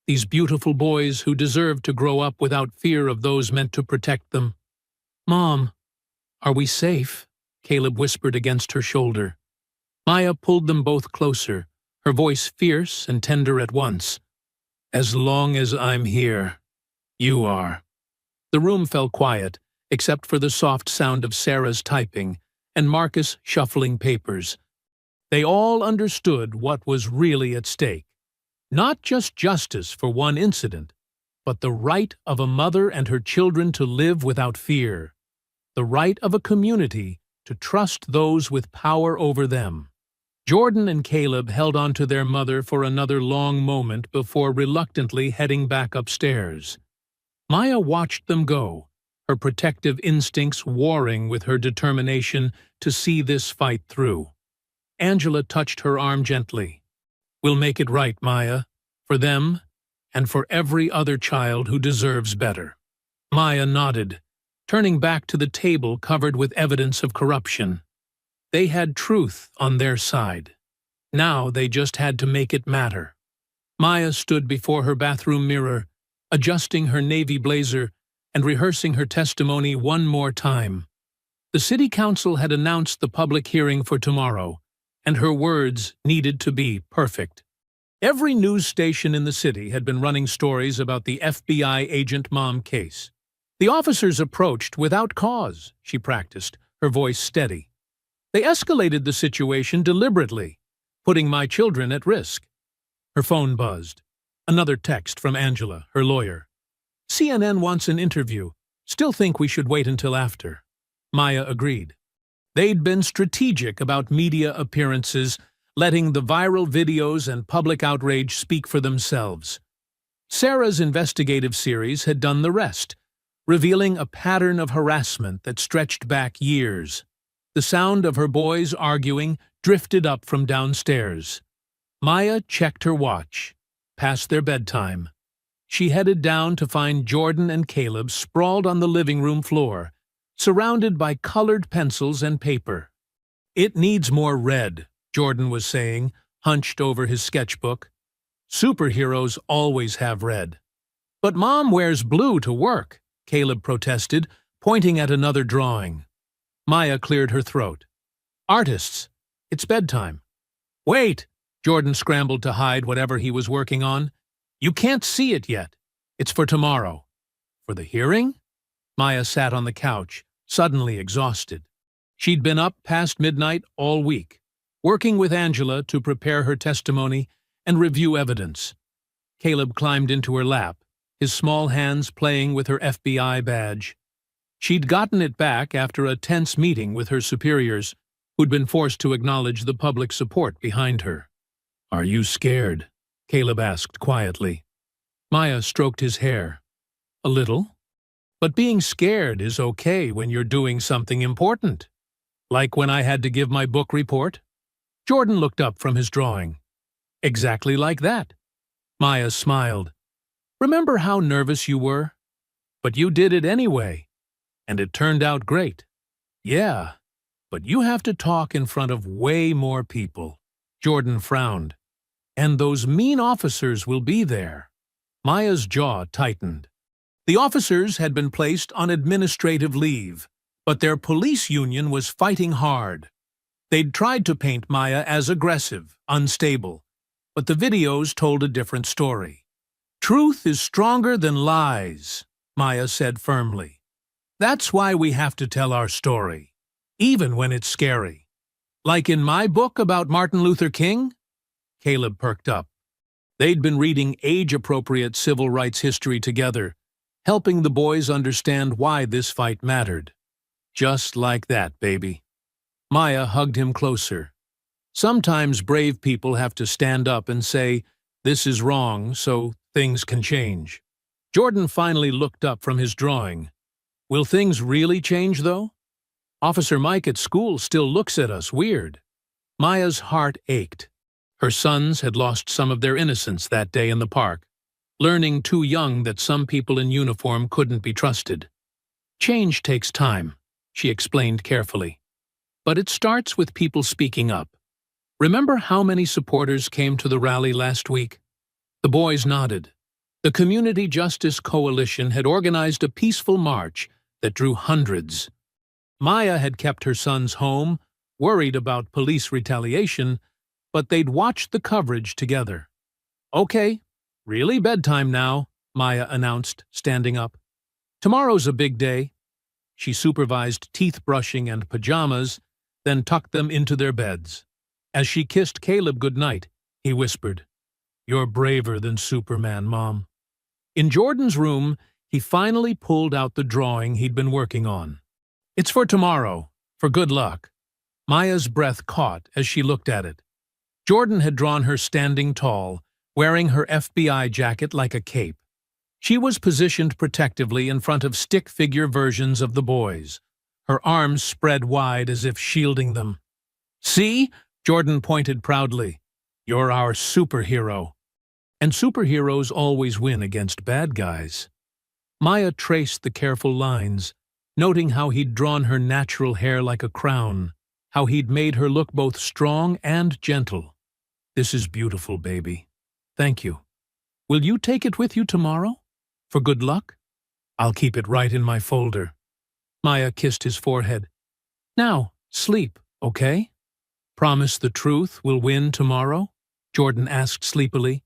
S1: these beautiful boys who deserved to grow up without fear of those meant to protect them. Mom, are we safe? Caleb whispered against her shoulder. Maya pulled them both closer, her voice fierce and tender at once. As long as I'm here, you are. The room fell quiet, except for the soft sound of Sarah's typing and Marcus shuffling papers. They all understood what was really at stake. Not just justice for one incident, but the right of a mother and her children to live without fear. The right of a community to trust those with power over them. Jordan and Caleb held on to their mother for another long moment before reluctantly heading back upstairs. Maya watched them go, her protective instincts warring with her determination to see this fight through. Angela touched her arm gently. We'll make it right, Maya, for them and for every other child who deserves better. Maya nodded, turning back to the table covered with evidence of corruption. They had truth on their side. Now they just had to make it matter. Maya stood before her bathroom mirror, adjusting her navy blazer and rehearsing her testimony one more time. The city council had announced the public hearing for tomorrow, and her words needed to be perfect. Every news station in the city had been running stories about the FBI agent mom case. The officers approached without cause, she practiced, her voice steady. They escalated the situation deliberately, putting my children at risk. Her phone buzzed. Another text from Angela, her lawyer. CNN wants an interview. Still think we should wait until after. Maya agreed. They'd been strategic about media appearances, letting the viral videos and public outrage speak for themselves. Sarah's investigative series had done the rest, revealing a pattern of harassment that stretched back years. The sound of her boys arguing drifted up from downstairs. Maya checked her watch. Past their bedtime. She headed down to find Jordan and Caleb sprawled on the living room floor, surrounded by colored pencils and paper. "It needs more red," Jordan was saying, hunched over his sketchbook. "Superheroes always have red." "But Mom wears blue to work," Caleb protested, pointing at another drawing. Maya cleared her throat. "Artists, it's bedtime." "Wait!" Jordan scrambled to hide whatever he was working on. "You can't see it yet. It's for tomorrow." "For the hearing?" Maya sat on the couch, suddenly exhausted. She'd been up past midnight all week, working with Angela to prepare her testimony and review evidence. Caleb climbed into her lap, his small hands playing with her FBI badge. She'd gotten it back after a tense meeting with her superiors, who'd been forced to acknowledge the public support behind her. "Are you scared?" Caleb asked quietly. Maya stroked his hair. "A little. But being scared is okay when you're doing something important. Like when I had to give my book report." Jordan looked up from his drawing. "Exactly like that." Maya smiled. "Remember how nervous you were? But you did it anyway. And it turned out great." "Yeah, but you have to talk in front of way more people." Jordan frowned. "And those mean officers will be there." Maya's jaw tightened. The officers had been placed on administrative leave, but their police union was fighting hard. They'd tried to paint Maya as aggressive, unstable, but the videos told a different story. "Truth is stronger than lies," Maya said firmly. "That's why we have to tell our story, even when it's scary. Like in my book about Martin Luther King?" Caleb perked up. They'd been reading age-appropriate civil rights history together, helping the boys understand why this fight mattered. "Just like that, baby." Maya hugged him closer. "Sometimes brave people have to stand up and say, 'This is wrong,' so things can change." Jordan finally looked up from his drawing. "Will things really change, though? Officer Mike at school still looks at us weird." Maya's heart ached. Her sons had lost some of their innocence that day in the park, learning too young that some people in uniform couldn't be trusted. "Change takes time," she explained carefully. "But it starts with people speaking up. Remember how many supporters came to the rally last week?" The boys nodded. The Community Justice Coalition had organized a peaceful march that drew hundreds. Maya had kept her sons home, worried about police retaliation, but they'd watched the coverage together. "Okay, really bedtime now," Maya announced, standing up. "Tomorrow's a big day." She supervised teeth brushing and pajamas, then tucked them into their beds. As she kissed Caleb goodnight, he whispered, "You're braver than Superman, Mom." In Jordan's room, he finally pulled out the drawing he'd been working on. "It's for tomorrow, for good luck." Maya's breath caught as she looked at it. Jordan had drawn her standing tall, wearing her FBI jacket like a cape. She was positioned protectively in front of stick-figure versions of the boys, her arms spread wide as if shielding them. "See?" Jordan pointed proudly. "You're our superhero." And superheroes always win against bad guys. Maya traced the careful lines, noting how he'd drawn her natural hair like a crown, how he'd made her look both strong and gentle. "This is beautiful, baby. Thank you. Will you take it with you tomorrow? For good luck?" "I'll keep it right in my folder." Maya kissed his forehead. "Now, sleep, okay?" Promise the truth will win tomorrow? Jordan asked sleepily.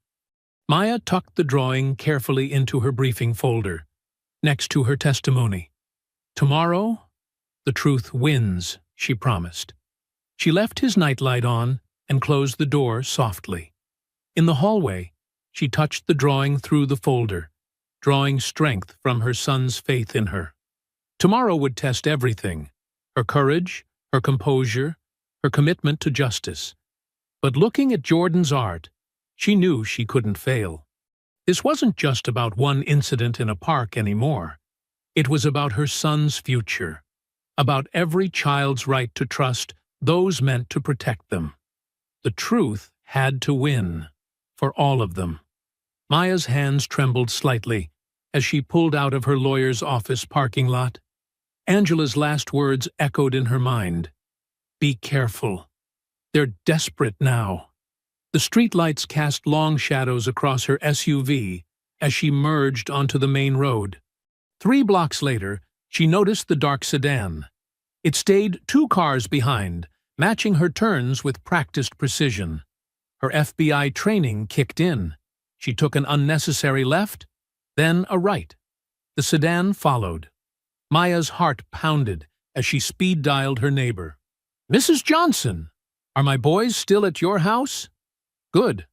S1: Maya tucked the drawing carefully into her briefing folder, next to her testimony. Tomorrow, the truth wins, she promised. She left his nightlight on and closed the door softly. In the hallway, she touched the drawing through the folder, drawing strength from her son's faith in her. Tomorrow would test everything: her courage, her composure, her commitment to justice. But looking at Jordan's art, she knew she couldn't fail. This wasn't just about one incident in a park anymore. It was about her son's future, about every child's right to trust those meant to protect them. The truth had to win, for all of them. Maya's hands trembled slightly as she pulled out of her lawyer's office parking lot. Angela's last words echoed in her mind. Be careful. They're desperate now. The streetlights cast long shadows across her SUV as she merged onto the main road. 3 blocks later, she noticed the dark sedan. It stayed 2 cars behind, matching her turns with practiced precision. Her FBI training kicked in. She took an unnecessary left, then a right. The sedan followed. Maya's heart pounded as she speed-dialed her neighbor. Mrs. Johnson, are my boys still at your house? Good.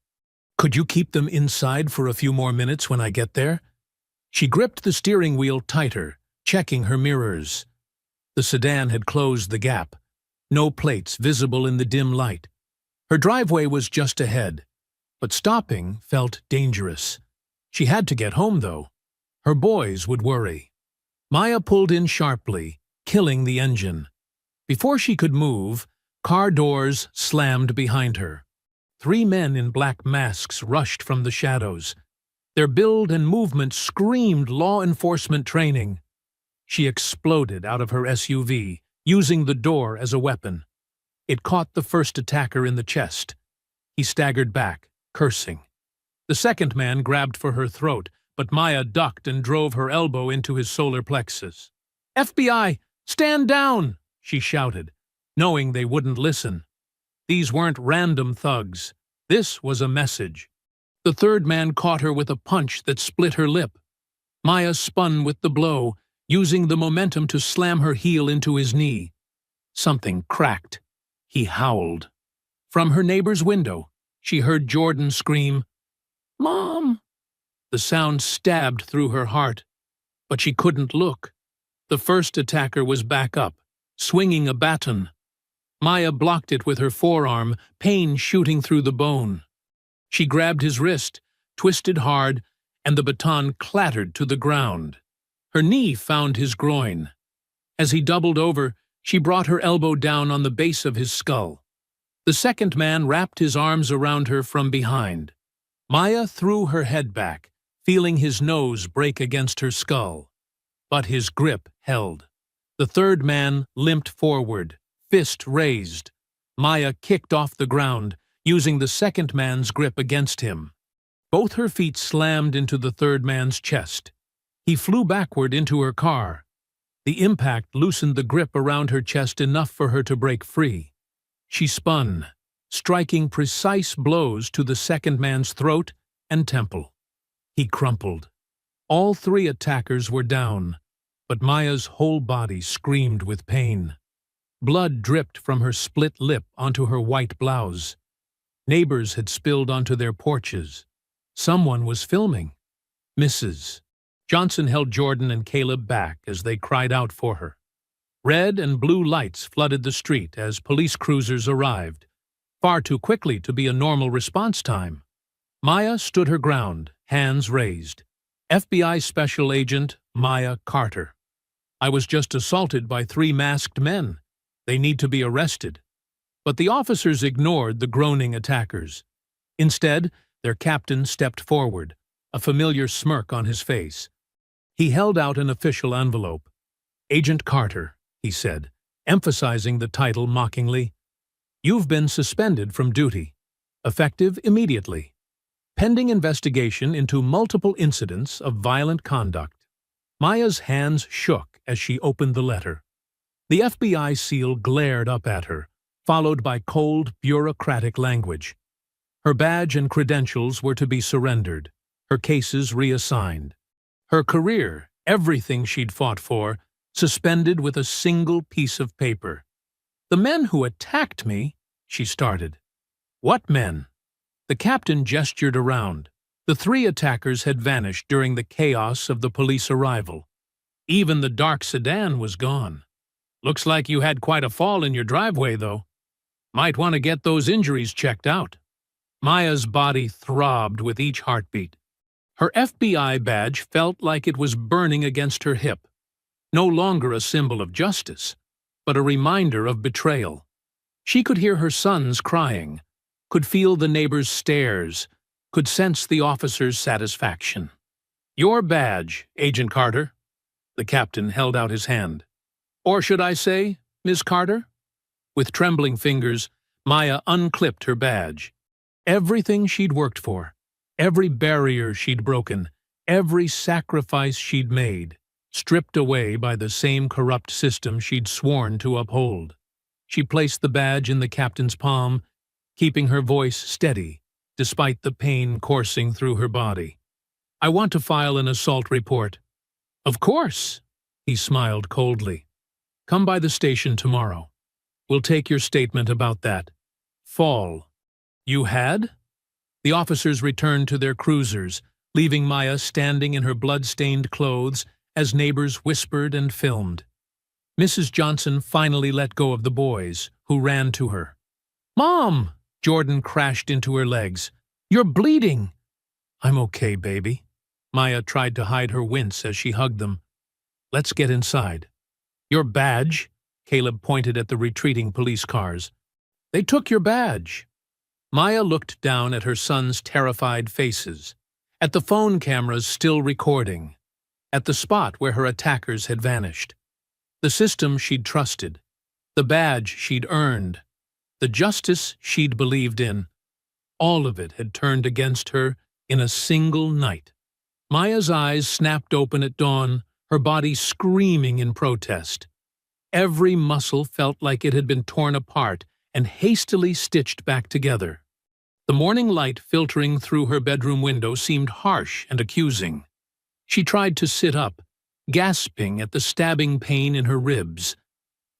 S1: Could you keep them inside for a few more minutes when I get there? She gripped the steering wheel tighter, checking her mirrors. The sedan had closed the gap. No plates visible in the dim light. Her driveway was just ahead, but stopping felt dangerous. She had to get home, though. Her boys would worry. Maya pulled in sharply, killing the engine. Before she could move, car doors slammed behind her. 3 men in black masks rushed from the shadows. Their build and movement screamed law enforcement training. She exploded out of her SUV, using the door as a weapon. It caught the first attacker in the chest. He staggered back, cursing. The second man grabbed for her throat, but Maya ducked and drove her elbow into his solar plexus. FBI, stand down! She shouted, knowing they wouldn't listen. These weren't random thugs. This was a message. The third man caught her with a punch that split her lip. Maya spun with the blow, using the momentum to slam her heel into his knee. Something cracked. He howled. From her neighbor's window, she heard Jordan scream, "Mom!" The sound stabbed through her heart, but she couldn't look. The first attacker was back up, swinging a baton. Maya blocked it with her forearm, pain shooting through the bone. She grabbed his wrist, twisted hard, and the baton clattered to the ground. Her knee found his groin. As he doubled over, she brought her elbow down on the base of his skull. The second man wrapped his arms around her from behind. Maya threw her head back, feeling his nose break against her skull. But his grip held. The third man limped forward, fist raised. Maya kicked off the ground, using the second man's grip against him. Both her feet slammed into the third man's chest. He flew backward into her car. The impact loosened the grip around her chest enough for her to break free. She spun, striking precise blows to the second man's throat and temple. He crumpled. All 3 attackers were down, but Maya's whole body screamed with pain. Blood dripped from her split lip onto her white blouse. Neighbors had spilled onto their porches. Someone was filming. Mrs. Johnson held Jordan and Caleb back as they cried out for her. Red and blue lights flooded the street as police cruisers arrived, far too quickly to be a normal response time. Maya stood her ground, hands raised. FBI Special Agent Maya Carter. I was just assaulted by 3 masked men. They need to be arrested. But the officers ignored the groaning attackers. Instead, their captain stepped forward, a familiar smirk on his face. He held out an official envelope. Agent Carter, he said, emphasizing the title mockingly. You've been suspended from duty, effective immediately, pending investigation into multiple incidents of violent conduct. Maya's hands shook as she opened the letter. The FBI seal glared up at her, followed by cold, bureaucratic language. Her badge and credentials were to be surrendered, her cases reassigned. Her career, everything she'd fought for, suspended with a single piece of paper. "The men who attacked me," she started. "What men?" The captain gestured around. The 3 attackers had vanished during the chaos of the police arrival. Even the dark sedan was gone. "Looks like you had quite a fall in your driveway, though. Might want to get those injuries checked out." Maya's body throbbed with each heartbeat. Her FBI badge felt like it was burning against her hip. No longer a symbol of justice, but a reminder of betrayal. She could hear her sons crying, could feel the neighbors' stares, could sense the officer's satisfaction. "Your badge, Agent Carter." The captain held out his hand. "Or should I say, Miss Carter?" With trembling fingers, Maya unclipped her badge. Everything she'd worked for, every barrier she'd broken, every sacrifice she'd made, stripped away by the same corrupt system she'd sworn to uphold. She placed the badge in the captain's palm, keeping her voice steady, despite the pain coursing through her body. "I want to file an assault report." "Of course," he smiled coldly. "Come by the station tomorrow. We'll take your statement about that fall." "You had?" The officers returned to their cruisers, leaving Maya standing in her blood-stained clothes as neighbors whispered and filmed. Mrs. Johnson finally let go of the boys, who ran to her. "Mom!" Jordan crashed into her legs. "You're bleeding!" "I'm okay, baby." Maya tried to hide her wince as she hugged them. "Let's get inside." "Your badge?" Caleb pointed at the retreating police cars. "They took your badge." Maya looked down at her sons' terrified faces, at the phone cameras still recording, at the spot where her attackers had vanished. The system she'd trusted, the badge she'd earned, the justice she'd believed in, all of it had turned against her in a single night. Maya's eyes snapped open at dawn, her body screaming in protest. Every muscle felt like it had been torn apart and hastily stitched back together. The morning light filtering through her bedroom window seemed harsh and accusing. She tried to sit up, gasping at the stabbing pain in her ribs.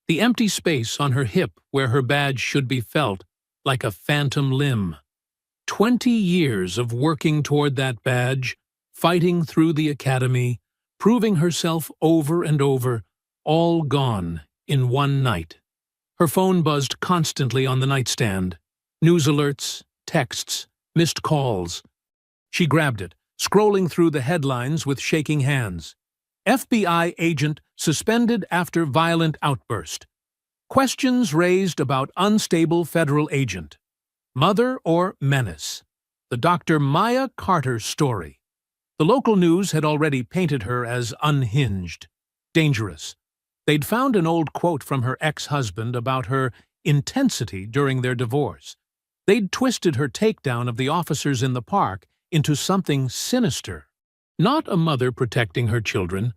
S1: The empty space on her hip where her badge should be felt like a phantom limb. 20 years of working toward that badge, fighting through the academy, proving herself over and over, all gone in one night. Her phone buzzed constantly on the nightstand. News alerts, texts, missed calls. She grabbed it, scrolling through the headlines with shaking hands. FBI agent suspended after violent outburst. Questions raised about unstable federal agent. Mother or menace? The Dr. Maya Carter story. The local news had already painted her as unhinged, dangerous. They'd found an old quote from her ex-husband about her intensity during their divorce. They'd twisted her takedown of the officers in the park into something sinister. Not a mother protecting her children,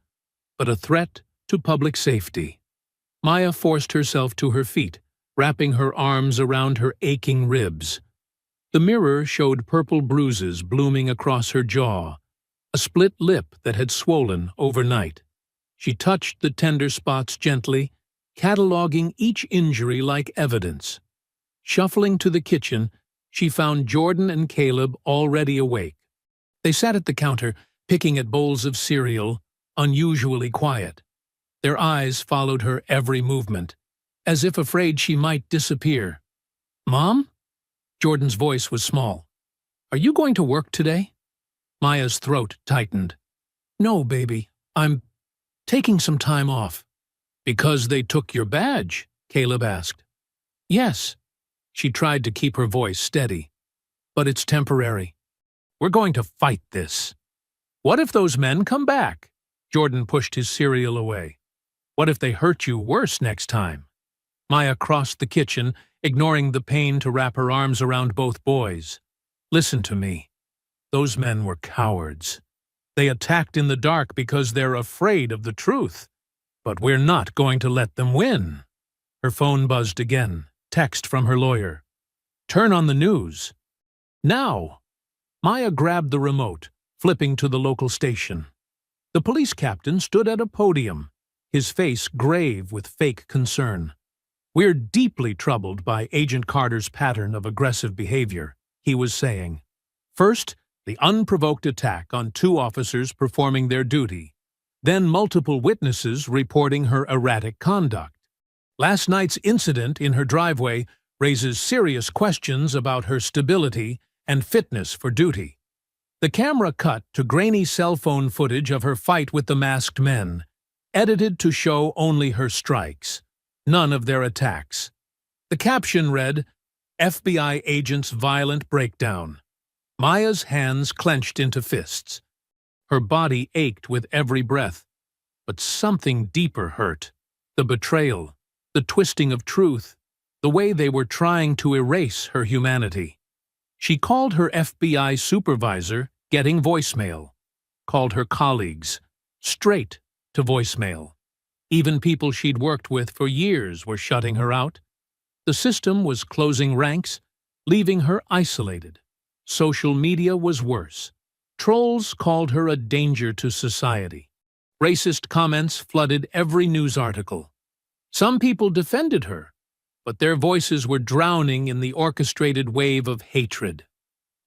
S1: but a threat to public safety. Maya forced herself to her feet, wrapping her arms around her aching ribs. The mirror showed purple bruises blooming across her jaw, a split lip that had swollen overnight. She touched the tender spots gently, cataloging each injury like evidence. Shuffling to the kitchen, she found Jordan and Caleb already awake. They sat at the counter, picking at bowls of cereal, unusually quiet. Their eyes followed her every movement, as if afraid she might disappear. "Mom?" Jordan's voice was small. "Are you going to work today?" Maya's throat tightened. "No, baby. I'm taking some time off." "Because they took your badge?" Caleb asked. "Yes." She tried to keep her voice steady. "But it's temporary. We're going to fight this." "What if those men come back?" Jordan pushed his cereal away. "What if they hurt you worse next time?" Maya crossed the kitchen, ignoring the pain to wrap her arms around both boys. "Listen to me. Those men were cowards. They attacked in the dark because they're afraid of the truth. But we're not going to let them win." Her phone buzzed again, text from her lawyer. "Turn on the news." Now! Maya grabbed the remote, flipping to the local station. The police captain stood at a podium, his face grave with fake concern. "We're deeply troubled by Agent Carter's pattern of aggressive behavior," he was saying. "First, the unprovoked attack on 2 officers performing their duty, then multiple witnesses reporting her erratic conduct. Last night's incident in her driveway raises serious questions about her stability and fitness for duty." The camera cut to grainy cell phone footage of her fight with the masked men, edited to show only her strikes, none of their attacks. The caption read, "FBI agent's violent breakdown." Maya's hands clenched into fists. Her body ached with every breath, but something deeper hurt. The betrayal, the twisting of truth, the way they were trying to erase her humanity. She called her FBI supervisor, getting voicemail. Called her colleagues, straight to voicemail. Even people she'd worked with for years were shutting her out. The system was closing ranks, leaving her isolated. Social media was worse. Trolls called her a danger to society. Racist comments flooded every news article. Some people defended her, but their voices were drowning in the orchestrated wave of hatred.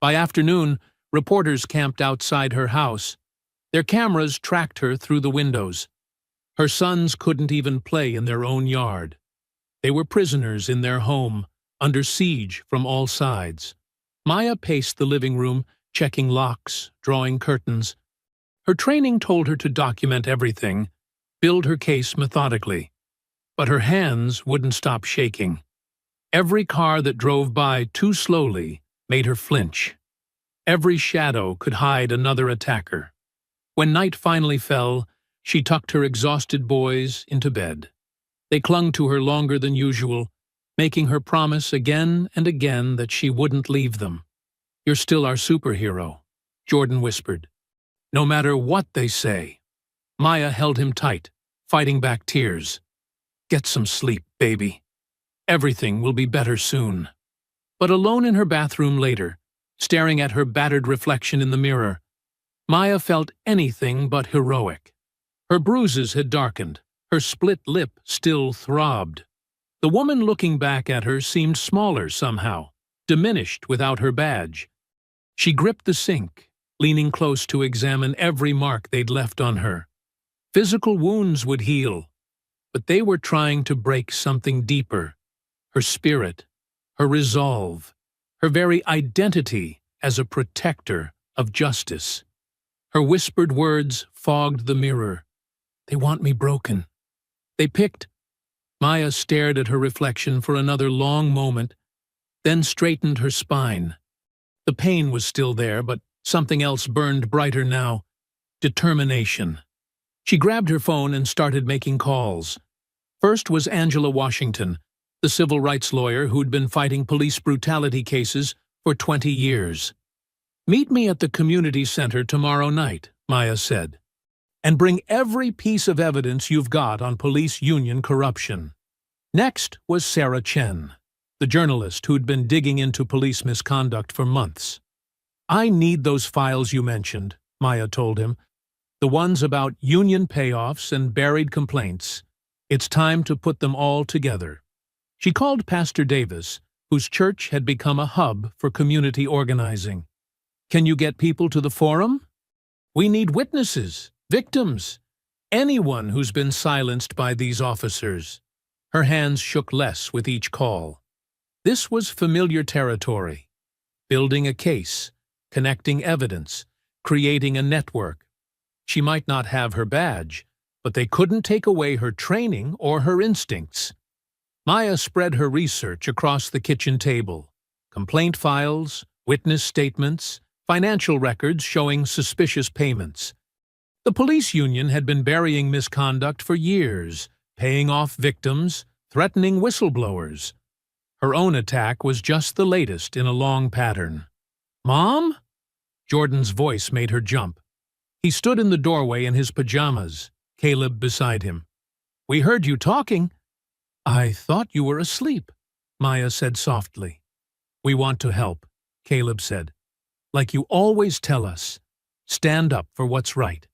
S1: By afternoon, reporters camped outside her house. Their cameras tracked her through the windows. Her sons couldn't even play in their own yard. They were prisoners in their home, under siege from all sides. Maya paced the living room, checking locks, drawing curtains. Her training told her to document everything, build her case methodically. But her hands wouldn't stop shaking. Every car that drove by too slowly made her flinch. Every shadow could hide another attacker. When night finally fell, she tucked her exhausted boys into bed. They clung to her longer than usual, making her promise again and again that she wouldn't leave them. "You're still our superhero," Jordan whispered. "No matter what they say." Maya held him tight, fighting back tears. "Get some sleep, baby. Everything will be better soon." But alone in her bathroom later, staring at her battered reflection in the mirror, Maya felt anything but heroic. Her bruises had darkened, her split lip still throbbed. The woman looking back at her seemed smaller somehow, diminished without her badge. She gripped the sink, leaning close to examine every mark they'd left on her. Physical wounds would heal, but they were trying to break something deeper. Her spirit, her resolve, her very identity as a protector of justice. Her whispered words fogged the mirror. "They want me broken." They picked. Maya stared at her reflection for another long moment, then straightened her spine. The pain was still there, but something else burned brighter now. Determination. She grabbed her phone and started making calls. First was Angela Washington, the civil rights lawyer who'd been fighting police brutality cases for 20 years. "Meet me at the community center tomorrow night," Maya said, "and bring every piece of evidence you've got on police union corruption." Next was Sarah Chen, the journalist who'd been digging into police misconduct for months. "I need those files you mentioned," Maya told him. "The ones about union payoffs and buried complaints. It's time to put them all together." She called Pastor Davis, whose church had become a hub for community organizing. "Can you get people to the forum? We need witnesses, victims, anyone who's been silenced by these officers." Her hands shook less with each call. This was familiar territory. Building a case, connecting evidence, creating a network. She might not have her badge, but they couldn't take away her training or her instincts. Maya spread her research across the kitchen table. Complaint files, witness statements, financial records showing suspicious payments. The police union had been burying misconduct for years, paying off victims, threatening whistleblowers. Her own attack was just the latest in a long pattern. "Mom?" Jordan's voice made her jump. He stood in the doorway in his pajamas, Caleb beside him. "We heard you talking." "I thought you were asleep." Maya said softly. We want to help, Caleb said. Like you always tell us. Stand up for what's right.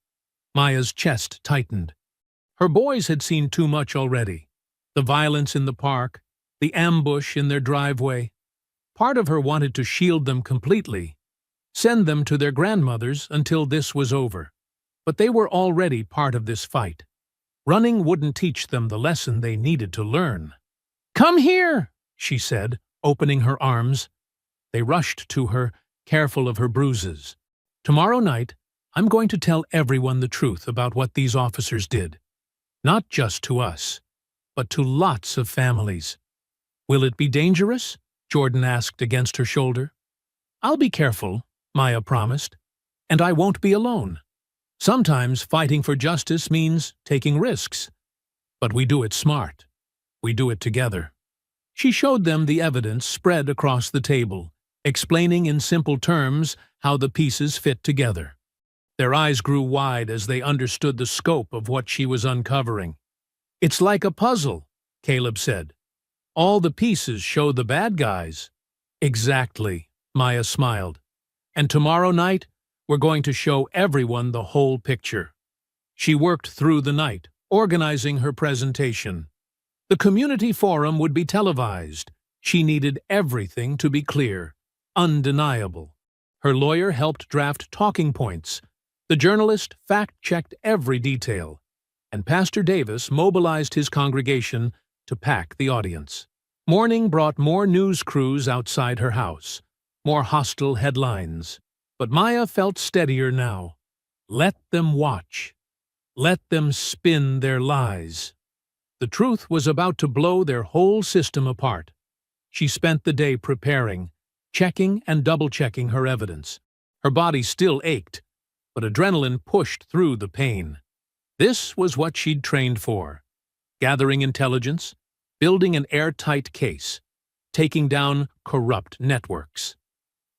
S1: Maya's chest tightened. Her boys had seen too much already. The violence in the park, the ambush in their driveway. Part of her wanted to shield them completely, send them to their grandmothers until this was over. But they were already part of this fight. Running wouldn't teach them the lesson they needed to learn. Come here, she said, opening her arms. They rushed to her, careful of her bruises. Tomorrow night, I'm going to tell everyone the truth about what these officers did. Not just to us, but to lots of families. Will it be dangerous? Jordan asked against her shoulder. I'll be careful, Maya promised, and I won't be alone. Sometimes fighting for justice means taking risks, but we do it smart. We do it together. She showed them the evidence spread across the table, explaining in simple terms how the pieces fit together. Their eyes grew wide as they understood the scope of what she was uncovering. It's like a puzzle, Caleb said. All the pieces show the bad guys. Exactly, Maya smiled. And tomorrow night, we're going to show everyone the whole picture. She worked through the night, organizing her presentation. The community forum would be televised. She needed everything to be clear, undeniable. Her lawyer helped draft talking points. The journalist fact-checked every detail. And Pastor Davis mobilized his congregation to pack the audience. Morning brought more news crews outside her house, more hostile headlines. But Maya felt steadier now. Let them watch. Let them spin their lies. The truth was about to blow their whole system apart. She spent the day preparing, checking and double-checking her evidence. Her body still ached, but adrenaline pushed through the pain. This was what she'd trained for. Gathering intelligence, building an airtight case, taking down corrupt networks.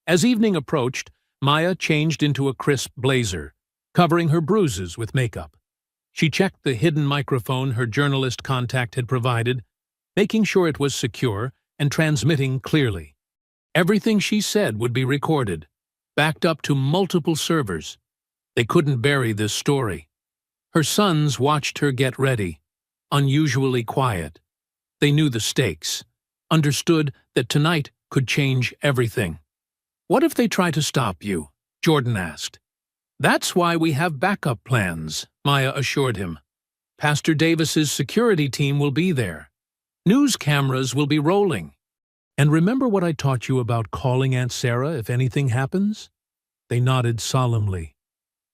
S1: As evening approached, Maya changed into a crisp blazer, covering her bruises with makeup. She checked the hidden microphone her journalist contact had provided, making sure it was secure and transmitting clearly. Everything she said would be recorded, backed up to multiple servers. They couldn't bury this story. Her sons watched her get ready, unusually quiet. They knew the stakes, understood that tonight could change everything. What if they try to stop you? Jordan asked. That's why we have backup plans, Maya assured him. Pastor Davis's security team will be there. News cameras will be rolling. And remember what I taught you about calling Aunt Sarah if anything happens? They nodded solemnly.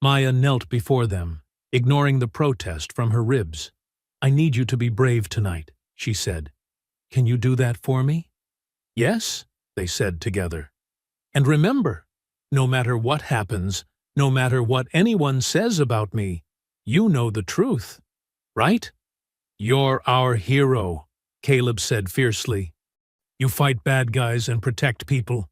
S1: Maya knelt before them, ignoring the protest from her ribs. I need you to be brave tonight, she said. Can you do that for me? Yes, they said together. And remember, no matter what happens, no matter what anyone says about me, you know the truth, right? You're our hero, Caleb said fiercely. You fight bad guys and protect people.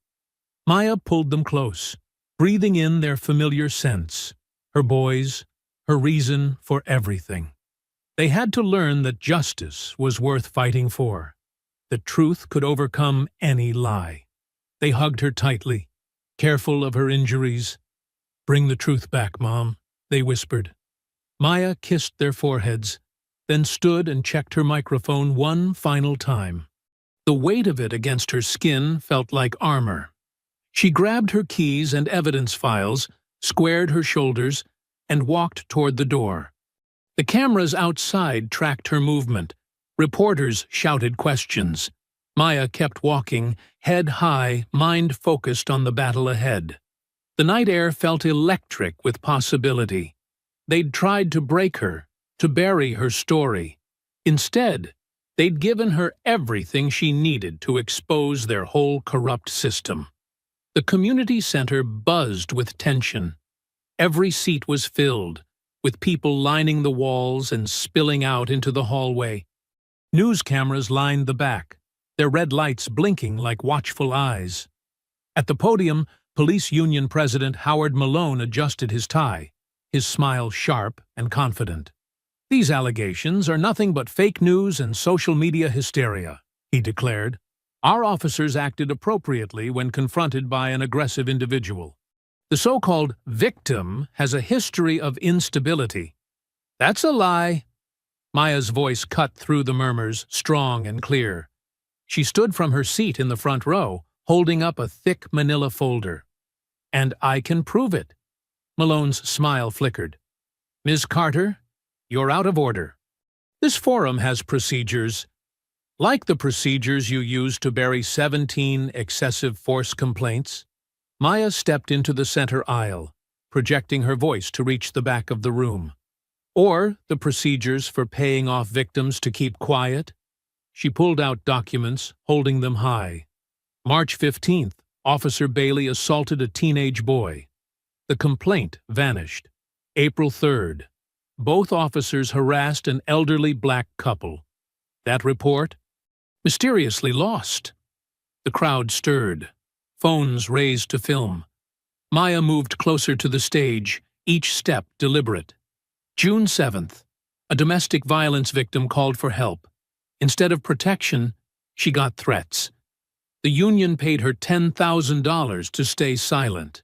S1: Maya pulled them close, breathing in their familiar scents, her boys, her reason for everything. They had to learn that justice was worth fighting for, that truth could overcome any lie. They hugged her tightly, careful of her injuries. Bring the truth back, Mom, they whispered. Maya kissed their foreheads, then stood and checked her microphone one final time. The weight of it against her skin felt like armor. She grabbed her keys and evidence files, squared her shoulders, and walked toward the door. The cameras outside tracked her movement. Reporters shouted questions. Maya kept walking, head high, mind focused on the battle ahead. The night air felt electric with possibility. They'd tried to break her, to bury her story. Instead, they'd given her everything she needed to expose their whole corrupt system. The community center buzzed with tension. Every seat was filled, with people lining the walls and spilling out into the hallway. News cameras lined the back, their red lights blinking like watchful eyes. At the podium, Police Union President Howard Malone adjusted his tie, his smile sharp and confident. These allegations are nothing but fake news and social media hysteria, he declared. Our officers acted appropriately when confronted by an aggressive individual. The so-called victim has a history of instability. That's a lie. Maya's voice cut through the murmurs, strong and clear. She stood from her seat in the front row, holding up a thick manila folder. And I can prove it. Malone's smile flickered. Ms. Carter, you're out of order. This forum has procedures. Like the procedures you used to bury 17 excessive force complaints. Maya stepped into the center aisle, projecting her voice to reach the back of the room. Or the procedures for paying off victims to keep quiet. She pulled out documents, holding them high. March 15th, Officer Bailey assaulted a teenage boy. The complaint vanished. April 3rd, both officers harassed an elderly black couple. That report? Mysteriously lost. The crowd stirred. Phones raised to film. Maya moved closer to the stage, each step deliberate. June 7th, a domestic violence victim called for help. Instead of protection, she got threats. The union paid her $10,000 to stay silent.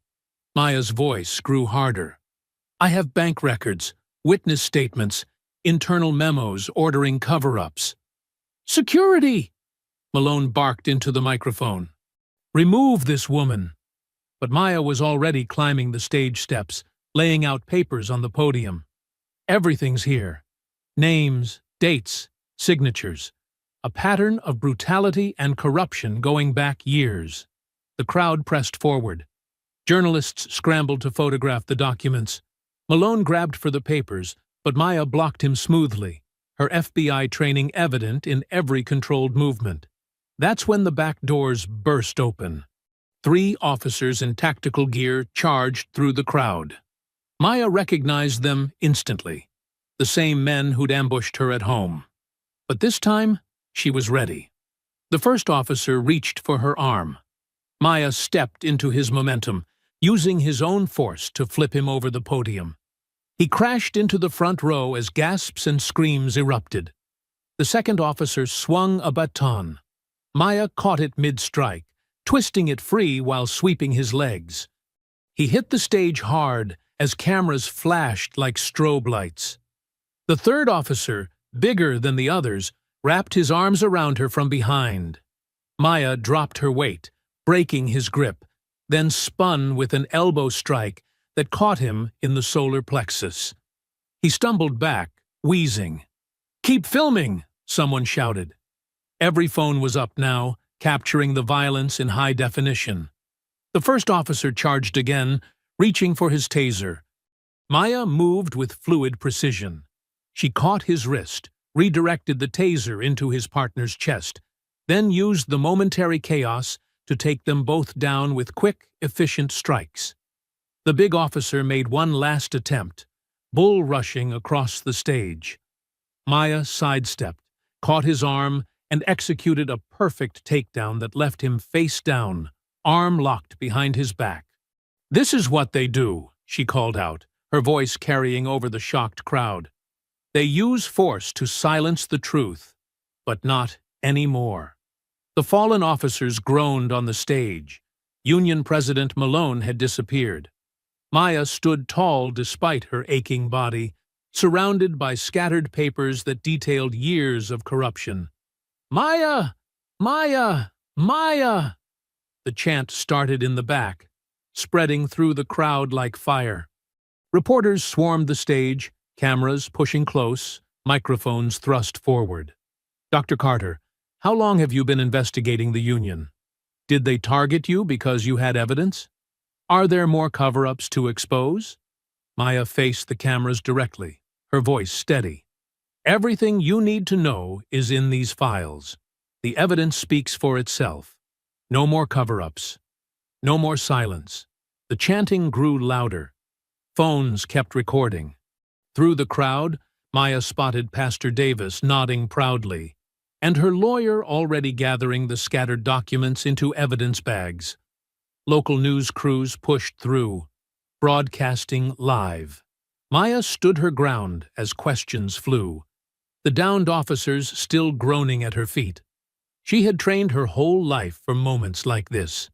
S1: Maya's voice grew harder. I have bank records, witness statements, internal memos ordering cover-ups. Security! Malone barked into the microphone. Remove this woman. But Maya was already climbing the stage steps, laying out papers on the podium. Everything's here. Names, dates, signatures. A pattern of brutality and corruption going back years. The crowd pressed forward. Journalists scrambled to photograph the documents. Malone grabbed for the papers, but Maya blocked him smoothly, her FBI training evident in every controlled movement. That's when the back doors burst open. 3 officers in tactical gear charged through the crowd. Maya recognized them instantly, the same men who'd ambushed her at home. But this time, she was ready. The first officer reached for her arm. Maya stepped into his momentum, using his own force to flip him over the podium. He crashed into the front row as gasps and screams erupted. The second officer swung a baton. Maya caught it mid-strike, twisting it free while sweeping his legs. He hit the stage hard as cameras flashed like strobe lights. The third officer, bigger than the others, wrapped his arms around her from behind. Maya dropped her weight, breaking his grip, then spun with an elbow strike that caught him in the solar plexus. He stumbled back, wheezing. "Keep filming!" someone shouted. Every phone was up now, capturing the violence in high definition. The first officer charged again, reaching for his taser. Maya moved with fluid precision. She caught his wrist, redirected the taser into his partner's chest, then used the momentary chaos to take them both down with quick, efficient strikes. The big officer made one last attempt, bull-rushing across the stage. Maya sidestepped, caught his arm, and executed a perfect takedown that left him face down, arm locked behind his back. "This is what they do," she called out, her voice carrying over the shocked crowd. "They use force to silence the truth, but not anymore." The fallen officers groaned on the stage. Union President Malone had disappeared. Maya stood tall despite her aching body, surrounded by scattered papers that detailed years of corruption. "Maya! Maya! Maya!" The chant started in the back, spreading through the crowd like fire. Reporters swarmed the stage, cameras pushing close, microphones thrust forward. "Dr. Carter, how long have you been investigating the union? Did they target you because you had evidence? Are there more cover-ups to expose?" Maya faced the cameras directly, her voice steady. "Everything you need to know is in these files. The evidence speaks for itself. No more cover-ups. No more silence." The chanting grew louder. Phones kept recording. Through the crowd, Maya spotted Pastor Davis nodding proudly, and her lawyer already gathering the scattered documents into evidence bags. Local news crews pushed through, broadcasting live. Maya stood her ground as questions flew, the downed officers still groaning at her feet. She had trained her whole life for moments like this.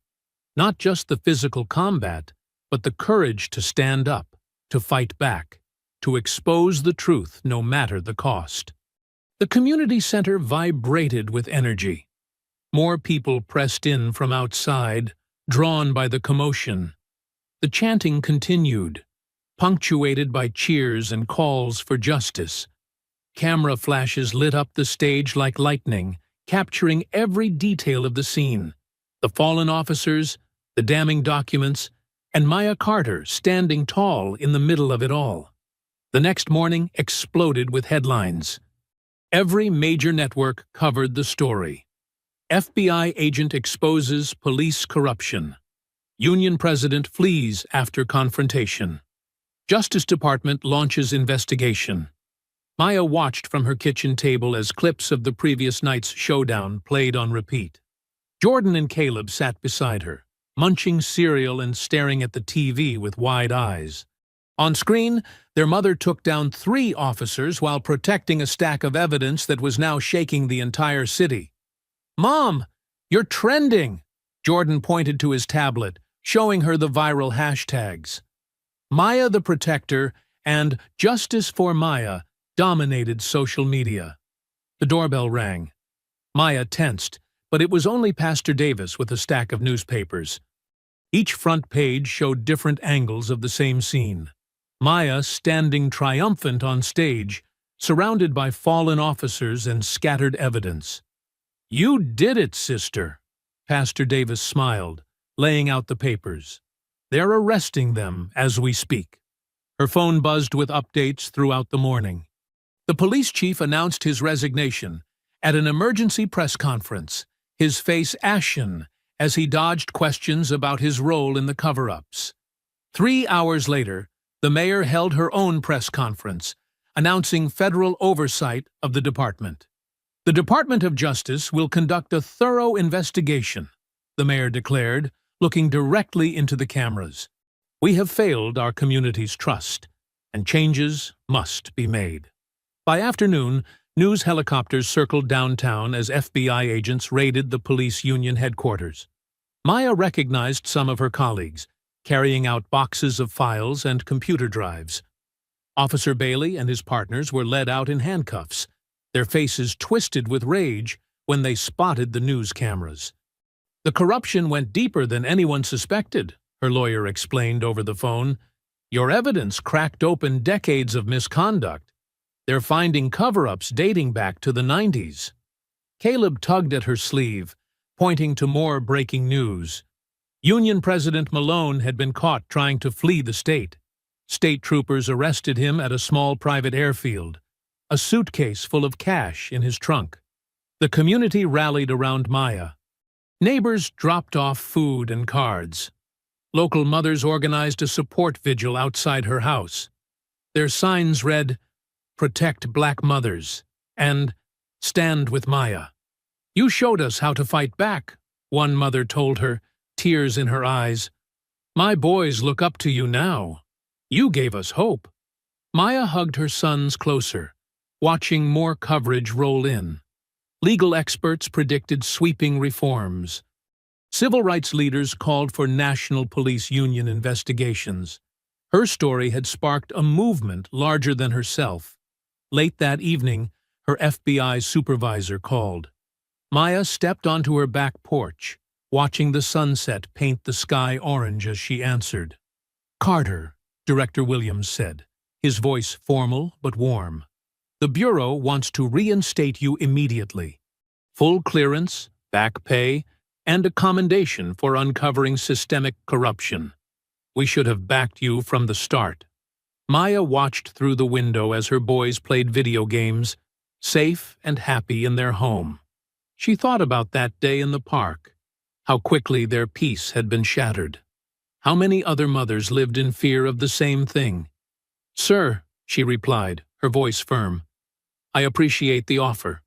S1: Not just the physical combat, but the courage to stand up, to fight back, to expose the truth no matter the cost. The community center vibrated with energy. More people pressed in from outside, drawn by the commotion. The chanting continued, punctuated by cheers and calls for justice. Camera flashes lit up the stage like lightning, capturing every detail of the scene. The fallen officers, the damning documents, and Maya Carter standing tall in the middle of it all. The next morning exploded with headlines. Every major network covered the story. FBI agent exposes police corruption. Union president flees after confrontation. Justice Department launches investigation. Maya watched from her kitchen table as clips of the previous night's showdown played on repeat. Jordan and Caleb sat beside her, munching cereal and staring at the TV with wide eyes. On screen, their mother took down 3 officers while protecting a stack of evidence that was now shaking the entire city. "Mom, you're trending!" Jordan pointed to his tablet, showing her the viral hashtags. Maya the Protector and Justice for Maya dominated social media. The doorbell rang. Maya tensed, but it was only Pastor Davis with a stack of newspapers. Each front page showed different angles of the same scene. Maya standing triumphant on stage, surrounded by fallen officers and scattered evidence. "You did it, sister," Pastor Davis smiled, laying out the papers. "They're arresting them as we speak." Her phone buzzed with updates throughout the morning. The police chief announced his resignation at an emergency press conference, his face ashen as he dodged questions about his role in the cover-ups. 3 hours later, the mayor held her own press conference, announcing federal oversight of the department. "The Department of Justice will conduct a thorough investigation," the mayor declared, looking directly into the cameras. "We have failed our community's trust, and changes must be made." By afternoon, news helicopters circled downtown as FBI agents raided the police union headquarters. Maya recognized some of her colleagues, carrying out boxes of files and computer drives. Officer Bailey and his partners were led out in handcuffs, their faces twisted with rage when they spotted the news cameras. "The corruption went deeper than anyone suspected," her lawyer explained over the phone. "Your evidence cracked open decades of misconduct. They're finding cover-ups dating back to the 90s. Caleb tugged at her sleeve, pointing to more breaking news. Union President Malone had been caught trying to flee the state. State troopers arrested him at a small private airfield, a suitcase full of cash in his trunk. The community rallied around Maya. Neighbors dropped off food and cards. Local mothers organized a support vigil outside her house. Their signs read, "Protect Black Mothers," and "Stand with Maya." "You showed us how to fight back," one mother told her, tears in her eyes. "My boys look up to you now. You gave us hope." Maya hugged her sons closer, watching more coverage roll in. Legal experts predicted sweeping reforms. Civil rights leaders called for national police union investigations. Her story had sparked a movement larger than herself. Late that evening, her FBI supervisor called. Maya stepped onto her back porch, watching the sunset paint the sky orange as she answered. "Carter," Director Williams said, his voice formal but warm. "The Bureau wants to reinstate you immediately. Full clearance, back pay, and a commendation for uncovering systemic corruption. We should have backed you from the start." Maya watched through the window as her boys played video games, safe and happy in their home. She thought about that day in the park, how quickly their peace had been shattered. How many other mothers lived in fear of the same thing? "Sir," she replied, her voice firm, "I appreciate the offer.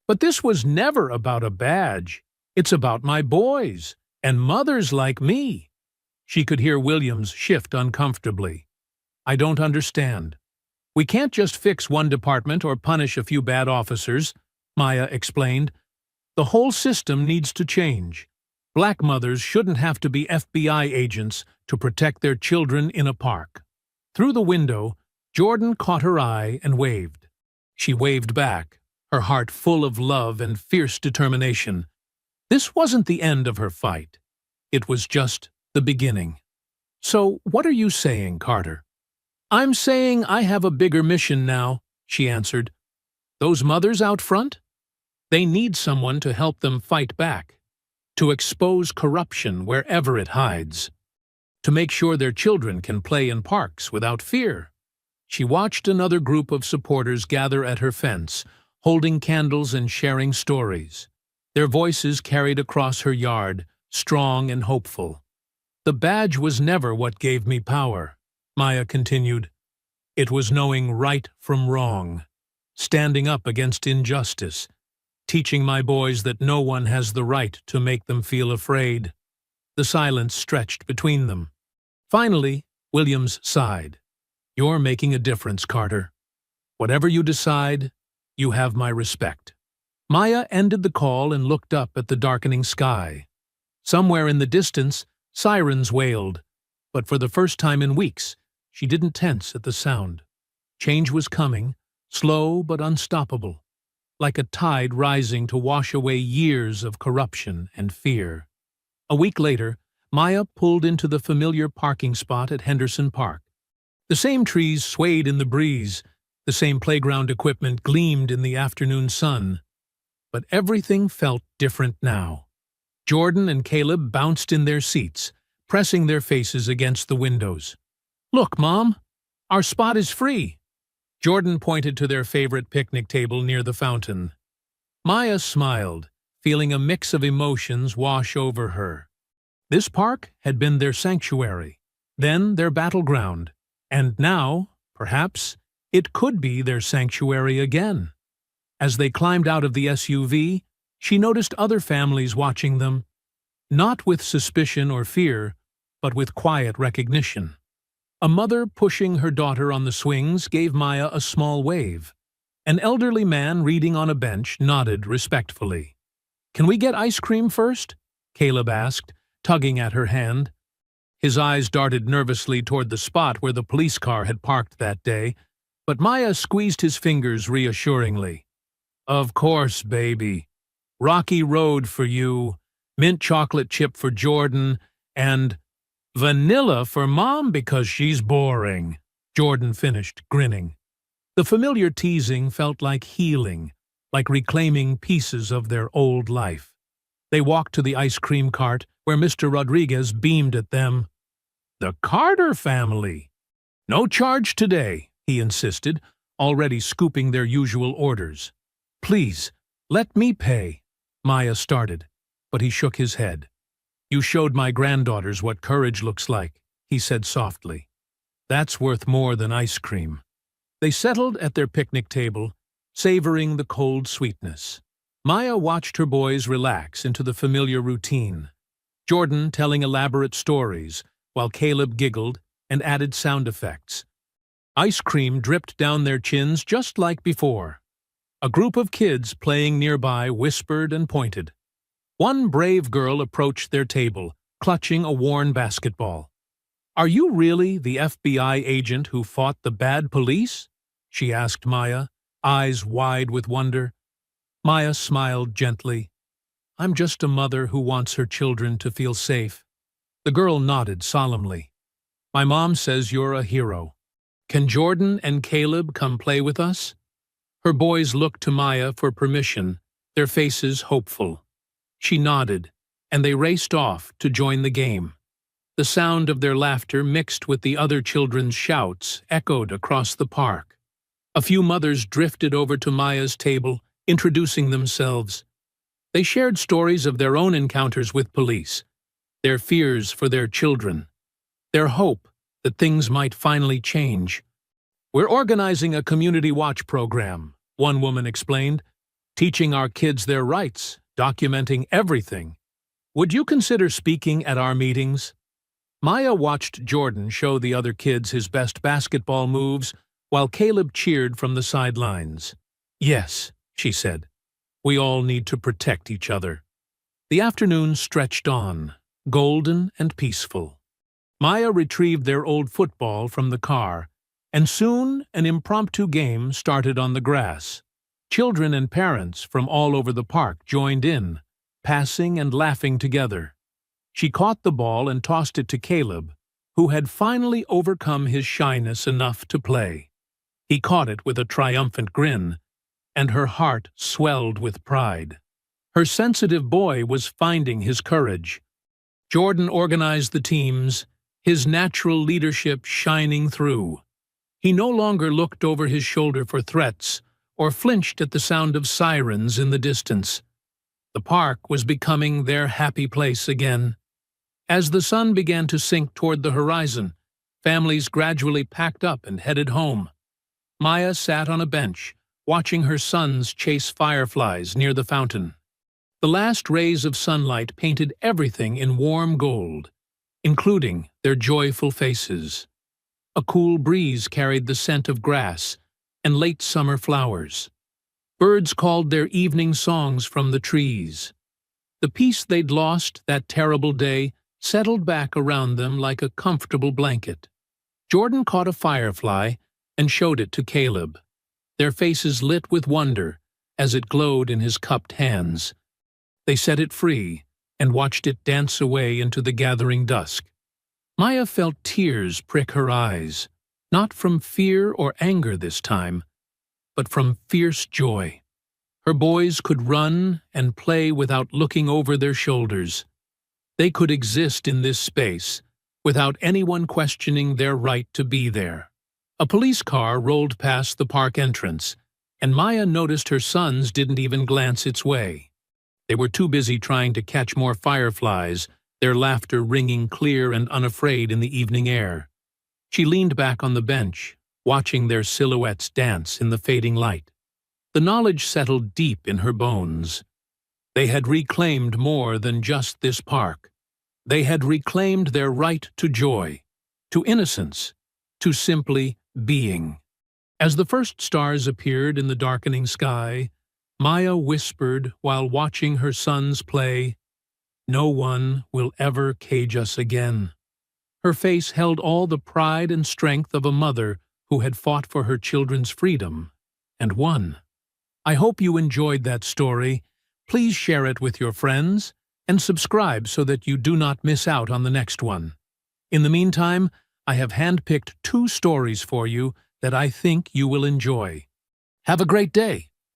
S1: But this was never about a badge. It's about my boys, and mothers like me." She could hear Williams shift uncomfortably. "I don't understand. We can't just fix one department or punish a few bad officers," Maya explained. The whole system needs to change. Black mothers shouldn't have to be FBI agents to protect their children in a park. Through the window, Jordan caught her eye and waved. She waved back, her heart full of love and fierce determination. This wasn't the end of her fight. It was just the beginning. "So, what are you saying, Carter?" "I'm saying I have a bigger mission now," she answered. "Those mothers out front? They need someone to help them fight back, to expose corruption wherever it hides, to make sure their children can play in parks without fear." She watched another group of supporters gather at her fence, holding candles and sharing stories. Their voices carried across her yard, strong and hopeful. "The badge was never what gave me power," Maya continued. "It was knowing right from wrong, standing up against injustice, teaching my boys that no one has the right to make them feel afraid." The silence stretched between them. Finally, Williams sighed. "You're making a difference, Carter. Whatever you decide, you have my respect." Maya ended the call and looked up at the darkening sky. Somewhere in the distance, sirens wailed, but for the first time in weeks, she didn't tense at the sound. Change was coming, slow but unstoppable, like a tide rising to wash away years of corruption and fear. A week later, Maya pulled into the familiar parking spot at Henderson Park. The same trees swayed in the breeze, the same playground equipment gleamed in the afternoon sun. But everything felt different now. Jordan and Caleb bounced in their seats, pressing their faces against the windows. "Look, Mom, our spot is free." Jordan pointed to their favorite picnic table near the fountain. Maya smiled, feeling a mix of emotions wash over her. This park had been their sanctuary, then their battleground, and now, perhaps, it could be their sanctuary again. As they climbed out of the SUV, she noticed other families watching them, not with suspicion or fear, but with quiet recognition. A mother pushing her daughter on the swings gave Maya a small wave. An elderly man reading on a bench nodded respectfully. "Can we get ice cream first?" Caleb asked, tugging at her hand. His eyes darted nervously toward the spot where the police car had parked that day, but Maya squeezed his fingers reassuringly. "Of course, baby. Rocky Road for you, mint chocolate chip for Jordan, and vanilla for Mom because she's boring," Jordan finished, grinning. The familiar teasing felt like healing, like reclaiming pieces of their old life. They walked to the ice cream cart, where Mr. Rodriguez beamed at them. "The Carter family. No charge today," he insisted, already scooping their usual orders. "Please, let me pay," Maya started, but he shook his head. "You showed my granddaughters what courage looks like," he said softly. "That's worth more than ice cream." They settled at their picnic table, savoring the cold sweetness. Maya watched her boys relax into the familiar routine, Jordan telling elaborate stories, while Caleb giggled and added sound effects. Ice cream dripped down their chins just like before. A group of kids playing nearby whispered and pointed. One brave girl approached their table, clutching a worn basketball. "Are you really the FBI agent who fought the bad police?" she asked Maya, eyes wide with wonder. Maya smiled gently. "I'm just a mother who wants her children to feel safe." The girl nodded solemnly. "My mom says you're a hero. Can Jordan and Caleb come play with us?" Her boys looked to Maya for permission, their faces hopeful. She nodded, and they raced off to join the game. The sound of their laughter mixed with the other children's shouts echoed across the park. A few mothers drifted over to Maya's table, introducing themselves. They shared stories of their own encounters with police, their fears for their children, their hope that things might finally change. "We're organizing a community watch program," one woman explained, "teaching our kids their rights, documenting everything. Would you consider speaking at our meetings?" Maya watched Jordan show the other kids his best basketball moves, while Caleb cheered from the sidelines. "Yes," she said. We all need to protect each other. The afternoon stretched on, golden and peaceful. Maya retrieved their old football from the car, and soon an impromptu game started on the grass. Children and parents from all over the park joined in, passing and laughing together. She caught the ball and tossed it to Caleb, who had finally overcome his shyness enough to play. He caught it with a triumphant grin, and her heart swelled with pride. Her sensitive boy was finding his courage. Jordan organized the teams, his natural leadership shining through. He no longer looked over his shoulder for threats or flinched at the sound of sirens in the distance. The park was becoming their happy place again. As the sun began to sink toward the horizon, families gradually packed up and headed home. Maya sat on a bench, watching her sons chase fireflies near the fountain. The last rays of sunlight painted everything in warm gold, including their joyful faces. A cool breeze carried the scent of grass and late summer flowers. Birds called their evening songs from the trees. The peace they'd lost that terrible day settled back around them like a comfortable blanket. Jordan caught a firefly and showed it to Caleb. Their faces lit with wonder as it glowed in his cupped hands. They set it free and watched it dance away into the gathering dusk. Maya felt tears prick her eyes, not from fear or anger this time, but from fierce joy. Her boys could run and play without looking over their shoulders. They could exist in this space without anyone questioning their right to be there. A police car rolled past the park entrance, and Maya noticed her sons didn't even glance its way. They were too busy trying to catch more fireflies, their laughter ringing clear and unafraid in the evening air. She leaned back on the bench, watching their silhouettes dance in the fading light. The knowledge settled deep in her bones. They had reclaimed more than just this park. They had reclaimed their right to joy, to innocence, to simply being. As the first stars appeared in the darkening sky, Maya whispered while watching her sons play, "No one will ever cage us again." Her face held all the pride and strength of a mother who had fought for her children's freedom and won. I hope you enjoyed that story. Please share it with your friends and subscribe so that you do not miss out on the next one. In the meantime, I have handpicked 2 stories for you that I think you will enjoy. Have a great day!